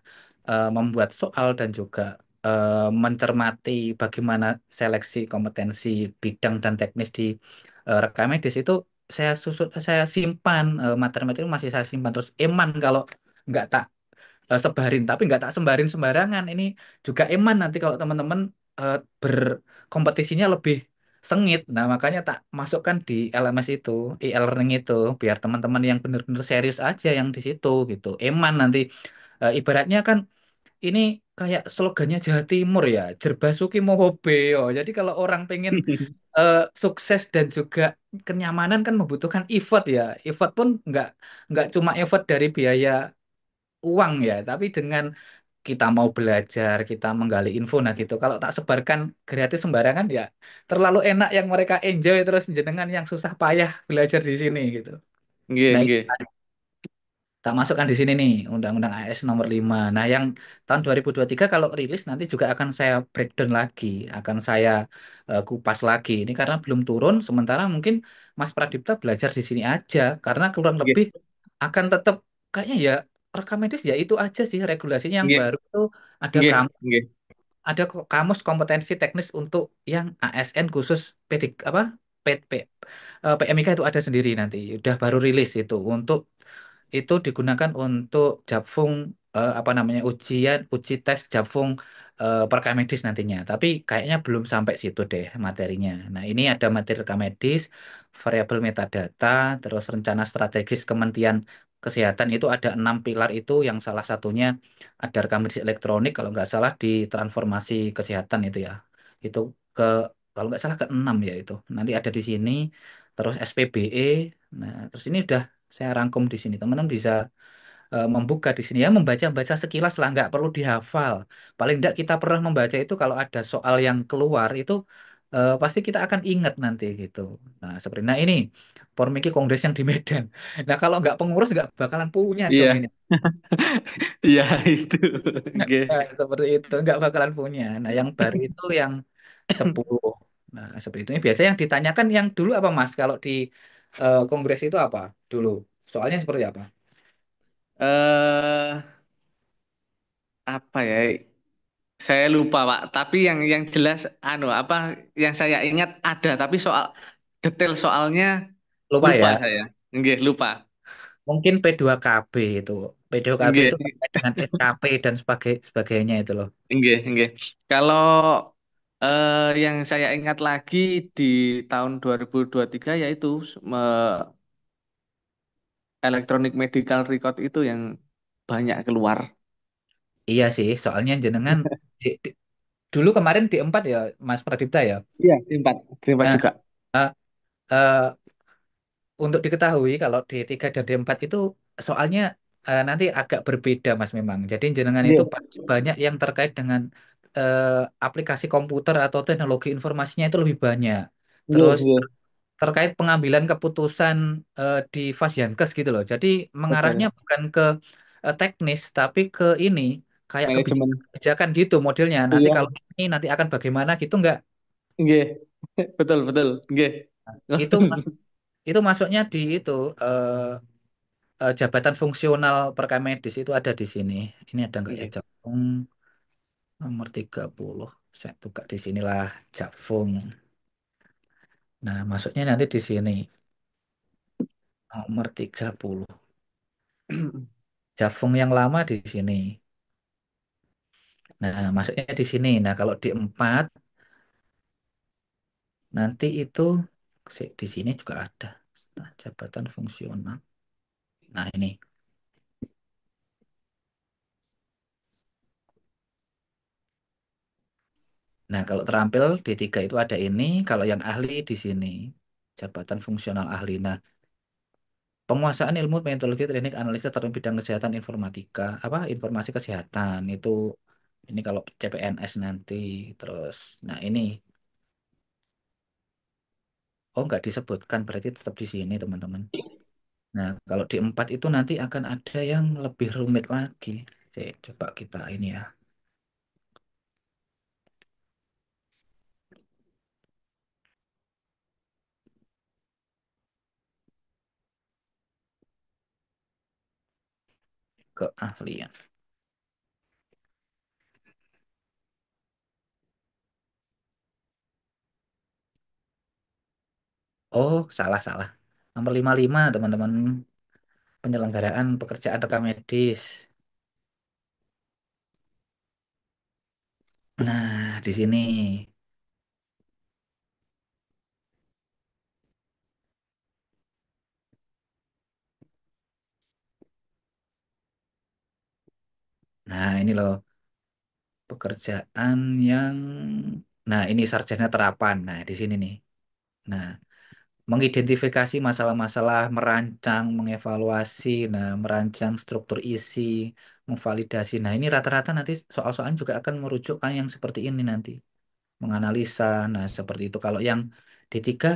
membuat soal dan juga mencermati bagaimana seleksi kompetensi bidang dan teknis di rekam medis itu saya simpan materi-materi masih saya simpan terus eman kalau nggak tak sebarin tapi nggak tak sembarin sembarangan ini juga eman nanti kalau teman-teman berkompetisinya lebih sengit. Nah makanya tak masukkan di LMS itu e-learning itu biar teman-teman yang benar-benar serius aja yang di situ gitu eman nanti. Ibaratnya kan ini kayak slogannya Jawa Timur ya, Jerbasuki Moho Beo. Jadi kalau orang pengen sukses dan juga kenyamanan kan membutuhkan effort ya. Effort pun nggak cuma effort dari biaya uang ya, tapi dengan kita mau belajar, kita menggali info, nah gitu. Kalau tak sebarkan gratis sembarangan ya terlalu enak yang mereka enjoy terus jenengan yang susah payah belajar di sini gitu. nggih, Nah, nggih, tak masukkan di sini nih Undang-Undang AS nomor 5. Nah, yang tahun 2023 kalau rilis nanti juga akan saya breakdown lagi, akan saya kupas lagi. Ini karena belum turun, sementara mungkin Mas Pradipta belajar di sini aja karena kurang nggih, lebih akan tetap kayaknya ya rekam medis ya itu aja sih regulasinya yang nggih, baru itu ada nggih, nggih, kamus kompetensi teknis untuk yang ASN khusus apa P, P, PMIK itu ada sendiri nanti. Udah baru rilis itu digunakan untuk Japfung apa namanya uji tes Japfung perkam medis nantinya. Tapi kayaknya belum sampai situ deh materinya. Nah, ini ada materi rekam medis, variabel metadata, terus rencana strategis Kementerian Kesehatan itu ada 6 pilar itu yang salah satunya ada rekam medis elektronik kalau nggak salah di transformasi kesehatan itu ya. Itu ke kalau nggak salah ke 6 ya itu. Nanti ada di sini terus SPBE. Nah, terus ini udah saya rangkum di sini. Teman-teman bisa membuka di sini ya, membaca-baca sekilas lah, nggak perlu dihafal. Paling nggak kita pernah membaca itu kalau ada soal yang keluar itu pasti kita akan ingat nanti gitu. Nah, seperti nah ini Formiki Kongres yang di Medan. Nah, kalau nggak pengurus nggak bakalan punya dong iya, ini. iya itu, nggih. Nah, seperti itu nggak bakalan punya. Nah, yang baru itu yang 10. Nah, seperti itu. Ini biasanya yang ditanyakan yang dulu apa Mas? Kalau di Kongres itu apa dulu? Soalnya seperti apa? eh Apa ya? Saya lupa, Pak. Tapi yang jelas anu apa yang saya ingat ada, tapi soal detail soalnya Lupa lupa ya. saya. Nggih, lupa. Mungkin P2KB itu. P2KB Nggih, itu terkait dengan SKP dan sebagainya itu loh. nggih, nggih. Kalau yang saya ingat lagi di tahun 2023 yaitu electronic medical record itu yang banyak keluar. Iya sih, soalnya jenengan dulu kemarin D4 ya, Mas Pradipta ya. Iya, Timpat Nah, juga. eh, eh, untuk diketahui kalau D3 dan D4 itu soalnya nanti agak berbeda Mas memang. Jadi jenengan itu Nggih, banyak yang terkait dengan eh, aplikasi komputer atau teknologi informasinya itu lebih banyak. nggih, Terus nggih. terkait pengambilan keputusan di Fasyankes gitu loh. Jadi mengarahnya Betul. bukan ke teknis tapi ke ini kayak Manajemen. kebijakan gitu modelnya. Nanti Iya, kalau ini nanti akan bagaimana gitu nggak? nggih. Betul, betul. Nggih. Itu itu masuknya di itu jabatan fungsional perkam medis itu ada di sini. Ini ada nggak ya Iya. Jakfung nomor 30. Saya buka di sinilah Jakfung. Nah, masuknya nanti di sini nomor 30. Jakfung yang lama di sini. Nah, masuknya di sini. Nah, kalau di 4 nanti itu di sini juga ada jabatan fungsional. Nah, ini. Nah, kalau terampil di 3 itu ada ini, kalau yang ahli di sini. Jabatan fungsional ahli. Nah, penguasaan ilmu metodologi teknik analisis dalam bidang kesehatan informatika, apa informasi kesehatan itu ini kalau CPNS nanti terus. Nah, ini oh nggak disebutkan berarti tetap di sini teman-teman. Nah, kalau di 4 itu nanti akan ada yang lebih rumit lagi. Oke, coba kita ini ya keahlian. Oh, salah salah. Nomor 55 teman-teman, penyelenggaraan pekerjaan rekam medis. Nah, di sini. Nah, ini loh pekerjaan yang nah, ini sarjana terapan. Nah, di sini nih. Nah, mengidentifikasi masalah-masalah, merancang, mengevaluasi, nah, merancang struktur isi, memvalidasi. Nah, ini rata-rata nanti soal-soalnya juga akan merujuk ke yang seperti ini nanti. Menganalisa, nah seperti itu. Kalau yang D3,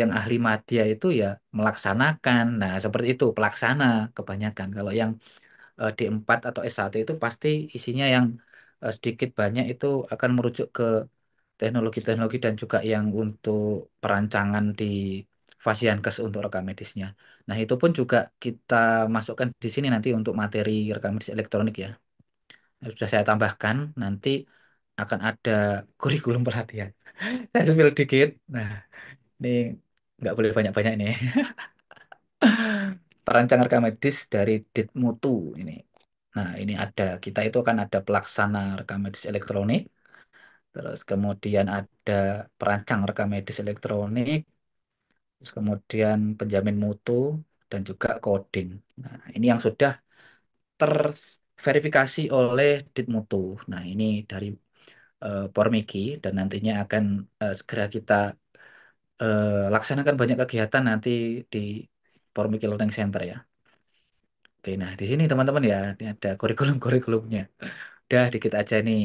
yang ahli madya itu ya melaksanakan. Nah, seperti itu, pelaksana kebanyakan. Kalau yang D4 atau S1 itu pasti isinya yang sedikit banyak itu akan merujuk ke teknologi-teknologi dan juga yang untuk perancangan di Fasiankes untuk rekam medisnya. Nah, itu pun juga kita masukkan di sini nanti untuk materi rekam medis elektronik ya. Sudah saya tambahkan, nanti akan ada kurikulum pelatihan. Saya spill dikit. Nah, ini nggak boleh banyak-banyak nih. Perancang rekam medis dari Ditmutu ini. Nah, ini ada, kita itu kan ada pelaksana rekam medis elektronik, terus kemudian ada perancang rekam medis elektronik, terus kemudian penjamin mutu, dan juga coding. Nah, ini yang sudah terverifikasi oleh Ditmutu. Nah, ini dari Pormiki dan nantinya akan segera kita laksanakan banyak kegiatan nanti di Pormiki Learning Center ya. Oke, nah di sini teman-teman ya, ini ada kurikulum-kurikulumnya. Udah dikit aja nih.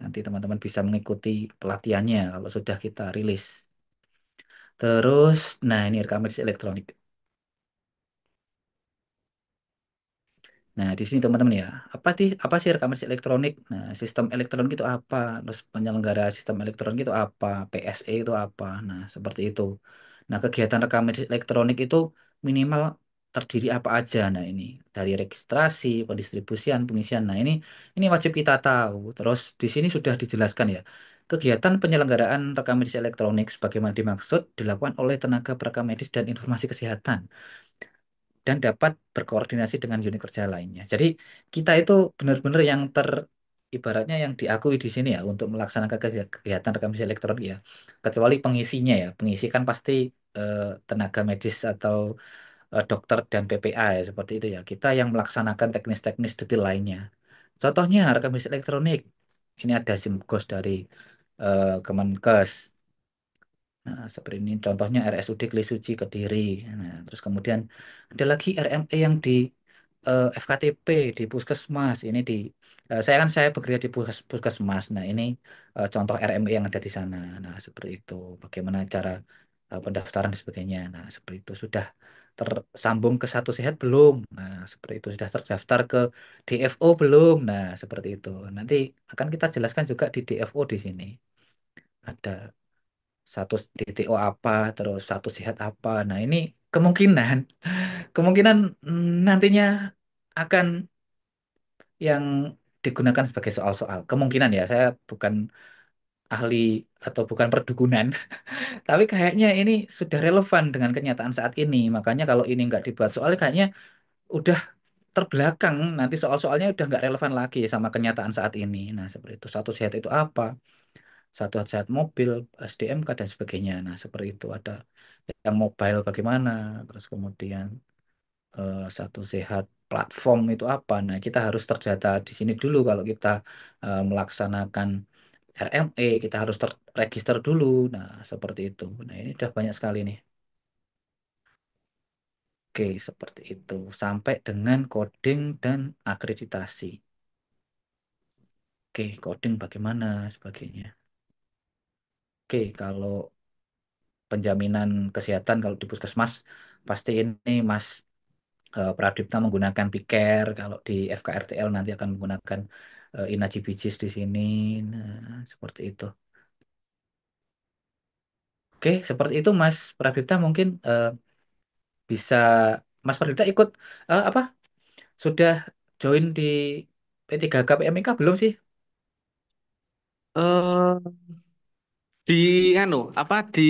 Nanti teman-teman bisa mengikuti pelatihannya kalau sudah kita rilis. Terus, nah ini rekam medis elektronik. Nah, di sini teman-teman ya, apa sih rekam medis elektronik? Nah, sistem elektronik itu apa? Terus penyelenggara sistem elektronik itu apa? PSE itu apa? Nah, seperti itu. Nah, kegiatan rekam medis elektronik itu minimal terdiri apa aja? Nah, ini dari registrasi, pendistribusian, pengisian. Nah, ini wajib kita tahu. Terus di sini sudah dijelaskan ya. Kegiatan penyelenggaraan rekam medis elektronik sebagaimana dimaksud dilakukan oleh tenaga perekam medis dan informasi kesehatan dan dapat berkoordinasi dengan unit kerja lainnya. Jadi kita itu benar-benar yang ibaratnya yang diakui di sini ya untuk melaksanakan kegiatan rekam jejak elektronik ya. Kecuali pengisinya ya, pengisi kan pasti eh, tenaga medis atau dokter dan PPA ya seperti itu ya. Kita yang melaksanakan teknis-teknis detail lainnya. Contohnya rekam jejak elektronik. Ini ada SIMGOS dari Kemenkes. Nah, seperti ini contohnya RSUD Klisuci Kediri. Nah, terus kemudian ada lagi RME yang di FKTP di Puskesmas. Ini saya bekerja di Puskesmas. Nah, ini contoh RME yang ada di sana. Nah, seperti itu. Bagaimana cara pendaftaran dan sebagainya. Nah, seperti itu sudah tersambung ke Satu Sehat belum? Nah, seperti itu sudah terdaftar ke DFO belum? Nah, seperti itu. Nanti akan kita jelaskan juga di DFO di sini. Ada status DTO apa, terus status sehat apa. Nah, ini kemungkinan kemungkinan nantinya akan yang digunakan sebagai soal-soal. Kemungkinan ya, saya bukan ahli atau bukan perdukunan, tapi kayaknya ini sudah relevan dengan kenyataan saat ini. Makanya kalau ini nggak dibuat soal, kayaknya udah terbelakang. Nanti soal-soalnya udah nggak relevan lagi sama kenyataan saat ini. Nah, seperti itu. Satu sehat itu apa? Satu sehat mobil, SDMK dan sebagainya. Nah, seperti itu. Ada yang mobile bagaimana, terus kemudian satu sehat platform itu apa. Nah, kita harus terdata di sini dulu kalau kita melaksanakan RME, kita harus terregister dulu. Nah, seperti itu. Nah, ini udah banyak sekali nih. Oke, seperti itu. Sampai dengan coding dan akreditasi. Oke, coding bagaimana sebagainya. Oke, kalau penjaminan kesehatan kalau di puskesmas pasti ini Mas Pradipta menggunakan Piker, kalau di FKRTL nanti akan menggunakan Inaji Bijis di sini. Nah, seperti itu. Oke, seperti itu Mas Pradipta mungkin bisa Mas Pradipta ikut apa? Sudah join di P3K PMIK belum sih? eh di anu apa di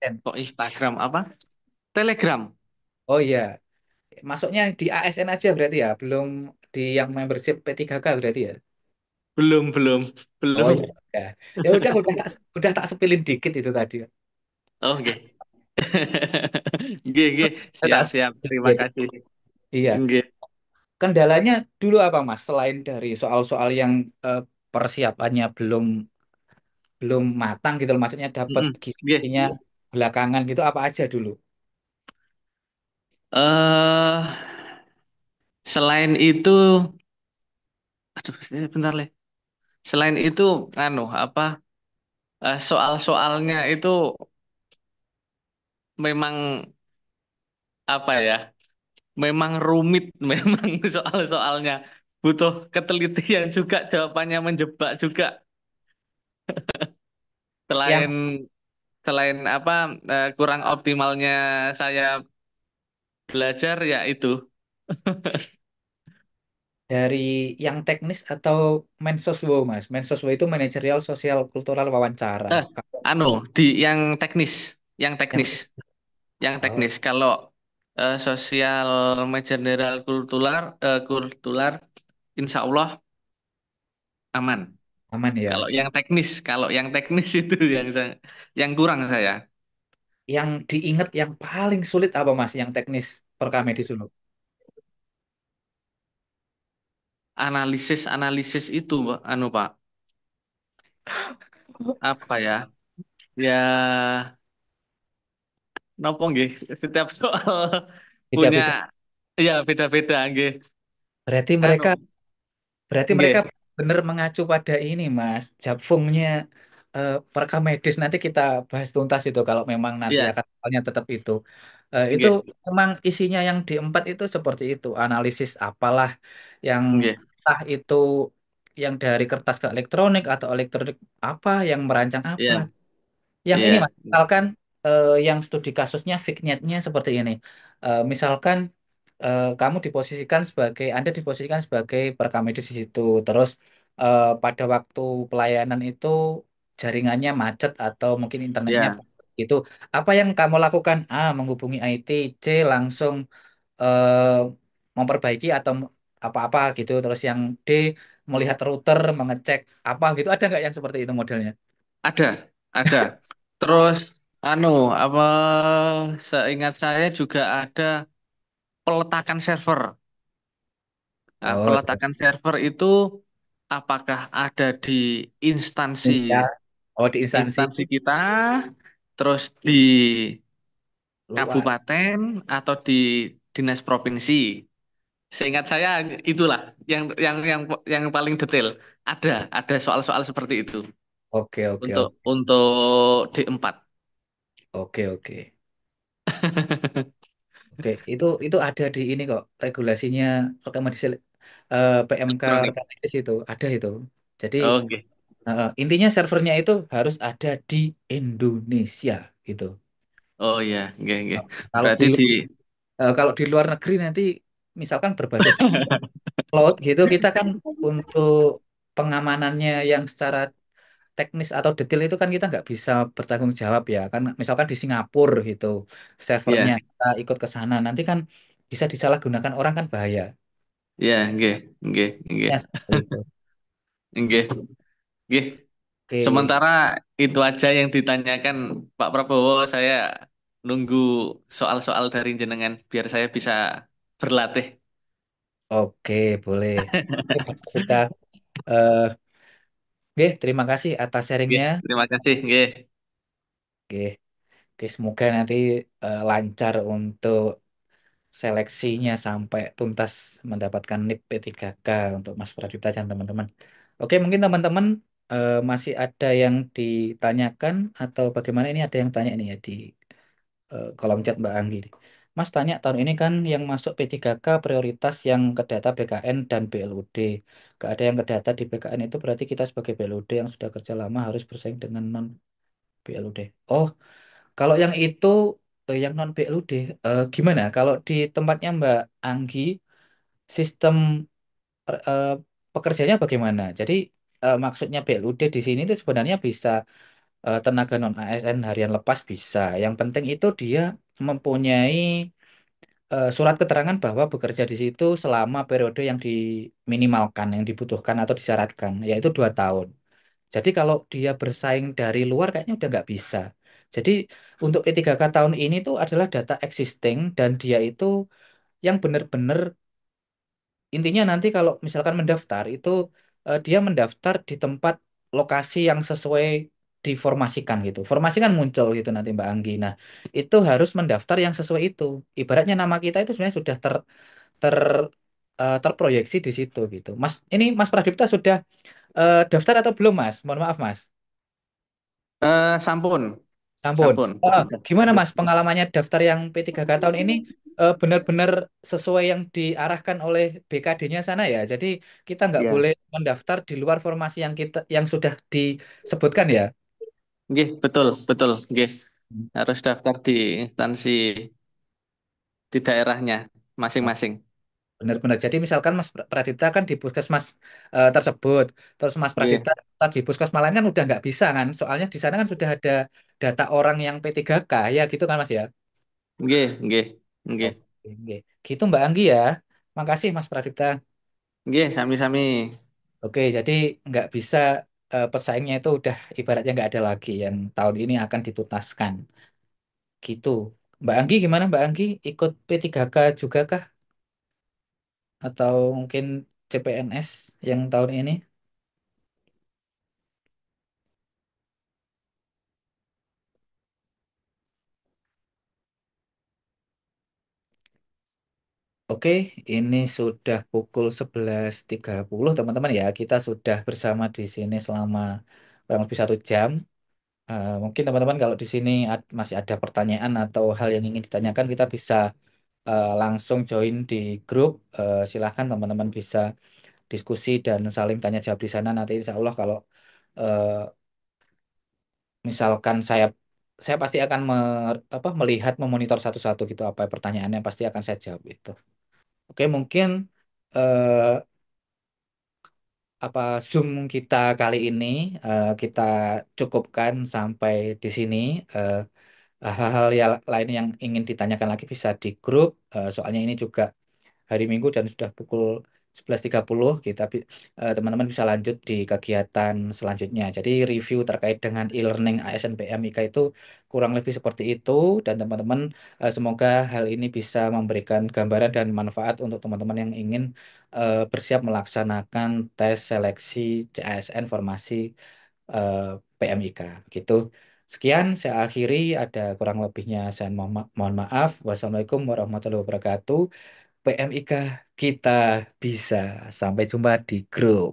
Dan- kok Instagram apa? Telegram. Oh iya, masuknya di ASN aja berarti ya, belum di yang membership P3K berarti ya. Belum, Oh belum. ya, udah. Ya udah tak sepilin dikit itu tadi. Oke. Nggih. Udah tak Siap. sepilin Terima dikit. kasih. Iya. Nggih. Kendalanya dulu apa Mas? Selain dari soal-soal yang persiapannya belum belum matang gitu loh, maksudnya dapat Mm-mm. Nggih. gizinya belakangan gitu apa aja dulu? eh Selain itu, aduh, bentar Le. Selain itu, anu apa? Soal-soalnya itu memang apa ya? Memang rumit, memang soal-soalnya butuh ketelitian juga, jawabannya menjebak juga. Yang Selain selain apa kurang optimalnya saya belajar ya itu. dari yang teknis atau mensoswo Mas? Mensoswo itu manajerial sosial kultural wawancara. Eh, Kalau anu di yang teknis, yang yang teknis, yang oh, teknis. Kalau sosial general kultural, insya Allah aman. aman ya. Kalau yang teknis itu yang kurang saya. Yang diingat yang paling sulit apa Mas? Yang teknis perkamedis dulu. Analisis itu, anu Pak, apa ya? Ya, nopo nggih. Setiap soal punya Beda-beda. ya beda-beda nggih. Berarti mereka Anu, Berarti mereka nggih. benar mengacu pada ini, Mas. Japfungnya perkam medis nanti kita bahas tuntas itu kalau memang nanti Iya, akan soalnya tetap itu. Itu nggih. memang isinya yang di empat itu seperti itu. Analisis apalah yang Nggih. entah itu yang dari kertas ke elektronik atau elektronik apa yang merancang apa. Iya, Yang ini iya. Mas, misalkan yang studi kasusnya vignette-nya seperti ini. Misalkan kamu diposisikan sebagai Anda diposisikan sebagai perekam medis di situ. Terus pada waktu pelayanan itu jaringannya macet atau mungkin internetnya Iya, itu. Apa yang kamu lakukan? A, menghubungi IT, C, langsung eh, memperbaiki atau apa-apa gitu. Terus yang D, melihat router, mengecek apa gitu. Ada nggak yang seperti itu modelnya? ada, ada. Terus anu apa seingat saya juga ada peletakan server. Nah, Oh, iya. peletakan server itu apakah ada di instansi Ya. Oh, di instansi instansi kita, terus di luar. kabupaten atau di dinas provinsi. Seingat saya itulah yang paling detail. Ada soal-soal seperti itu Oke, oke, oke. untuk D4. Oke, oke. Oke, itu ada di ini kok regulasinya rekomendasi PMK Elektronik. rekam medis itu ada itu. Jadi Oke. Intinya servernya itu harus ada di Indonesia gitu. Oh iya, nggih, nggih. Kalau di Berarti di kalau di luar negeri nanti misalkan berbasis cloud gitu, kita kan untuk pengamanannya yang secara teknis atau detail itu kan kita nggak bisa bertanggung jawab ya kan. Misalkan di Singapura gitu, servernya ya, kita ikut ke sana, nanti kan bisa disalahgunakan orang kan bahaya. ya, nggih, nggih, nggih. Ya seperti itu. Nggih, nggih. Oke, Sementara itu aja yang ditanyakan Pak Prabowo, saya nunggu soal-soal dari jenengan biar saya bisa berlatih. oke, boleh. Oke, kita eh oke, terima kasih atas Nggih, sharingnya. terima kasih, nggih. Oke, oke, semoga nanti lancar untuk seleksinya sampai tuntas mendapatkan NIP P3K untuk Mas Pradipta dan teman-teman. Oke, mungkin teman-teman masih ada yang ditanyakan atau bagaimana ini ada yang tanya nih ya di kolom chat Mbak Anggi. Mas tanya tahun ini kan yang masuk P3K prioritas yang ke data BKN dan BLUD. Gak ada yang ke data di BKN itu berarti kita sebagai BLUD yang sudah kerja lama harus bersaing dengan non BLUD. Oh, kalau yang itu yang non BLUD gimana? Kalau di tempatnya Mbak Anggi sistem eh, pekerjaannya bagaimana? Jadi maksudnya BLUD di sini itu sebenarnya bisa tenaga non ASN harian lepas bisa. Yang penting itu dia mempunyai surat keterangan bahwa bekerja di situ selama periode yang diminimalkan, yang dibutuhkan atau disyaratkan, yaitu 2 tahun. Jadi kalau dia bersaing dari luar kayaknya udah nggak bisa. Jadi untuk E3K tahun ini tuh adalah data existing dan dia itu yang benar-benar intinya nanti kalau misalkan mendaftar itu dia mendaftar di tempat lokasi yang sesuai diformasikan gitu. Formasi kan muncul gitu nanti Mbak Anggi. Nah, itu harus mendaftar yang sesuai itu. Ibaratnya nama kita itu sebenarnya sudah ter terproyeksi di situ gitu. Mas, ini Mas Pradipta sudah daftar atau belum Mas? Mohon maaf Mas. Sampun, Ampun. sampun. Gimana Mas pengalamannya daftar yang P3K tahun ini benar-benar sesuai yang diarahkan oleh BKD-nya sana ya. Jadi kita nggak Ya, boleh mendaftar di luar formasi yang kita yang sudah disebutkan ya. nggih, betul, betul, nggih. Harus daftar di instansi di daerahnya Oh, masing-masing. benar-benar. Jadi misalkan Mas Pradipta kan di puskesmas tersebut, terus Mas Nggih, Pradipta daftar di puskesmas lain kan udah nggak bisa kan. Soalnya di sana kan sudah ada data orang yang P3K ya gitu kan Mas ya. nggih, nggih, nggih. Oke, oke. Gitu Mbak Anggi ya. Makasih Mas Pradipta. Nggih, sami-sami. Oke, jadi nggak bisa pesaingnya itu udah ibaratnya nggak ada lagi yang tahun ini akan dituntaskan. Gitu. Mbak Anggi gimana Mbak Anggi? Ikut P3K juga kah? Atau mungkin CPNS yang tahun ini? Oke, ini sudah pukul 11.30 teman-teman ya. Kita sudah bersama di sini selama kurang lebih 1 jam. Mungkin teman-teman kalau di sini masih ada pertanyaan atau hal yang ingin ditanyakan, kita bisa langsung join di grup. Silahkan teman-teman bisa diskusi dan saling tanya jawab di sana. Nanti insya Allah kalau eh, misalkan saya pasti akan melihat memonitor satu-satu gitu apa pertanyaannya pasti akan saya jawab itu. Oke, mungkin eh, apa Zoom kita kali ini kita cukupkan sampai di sini. Eh, Hal-hal yang lain yang ingin ditanyakan lagi bisa di grup. Soalnya ini juga hari Minggu dan sudah pukul 11.30 teman-teman bisa lanjut di kegiatan selanjutnya. Jadi review terkait dengan e-learning ASN PMIK itu kurang lebih seperti itu dan teman-teman semoga hal ini bisa memberikan gambaran dan manfaat untuk teman-teman yang ingin bersiap melaksanakan tes seleksi CASN formasi eh, PMIK gitu. Sekian saya akhiri ada kurang lebihnya saya mohon maaf. Wassalamualaikum warahmatullahi wabarakatuh. PMIK kita bisa. Sampai jumpa di grup.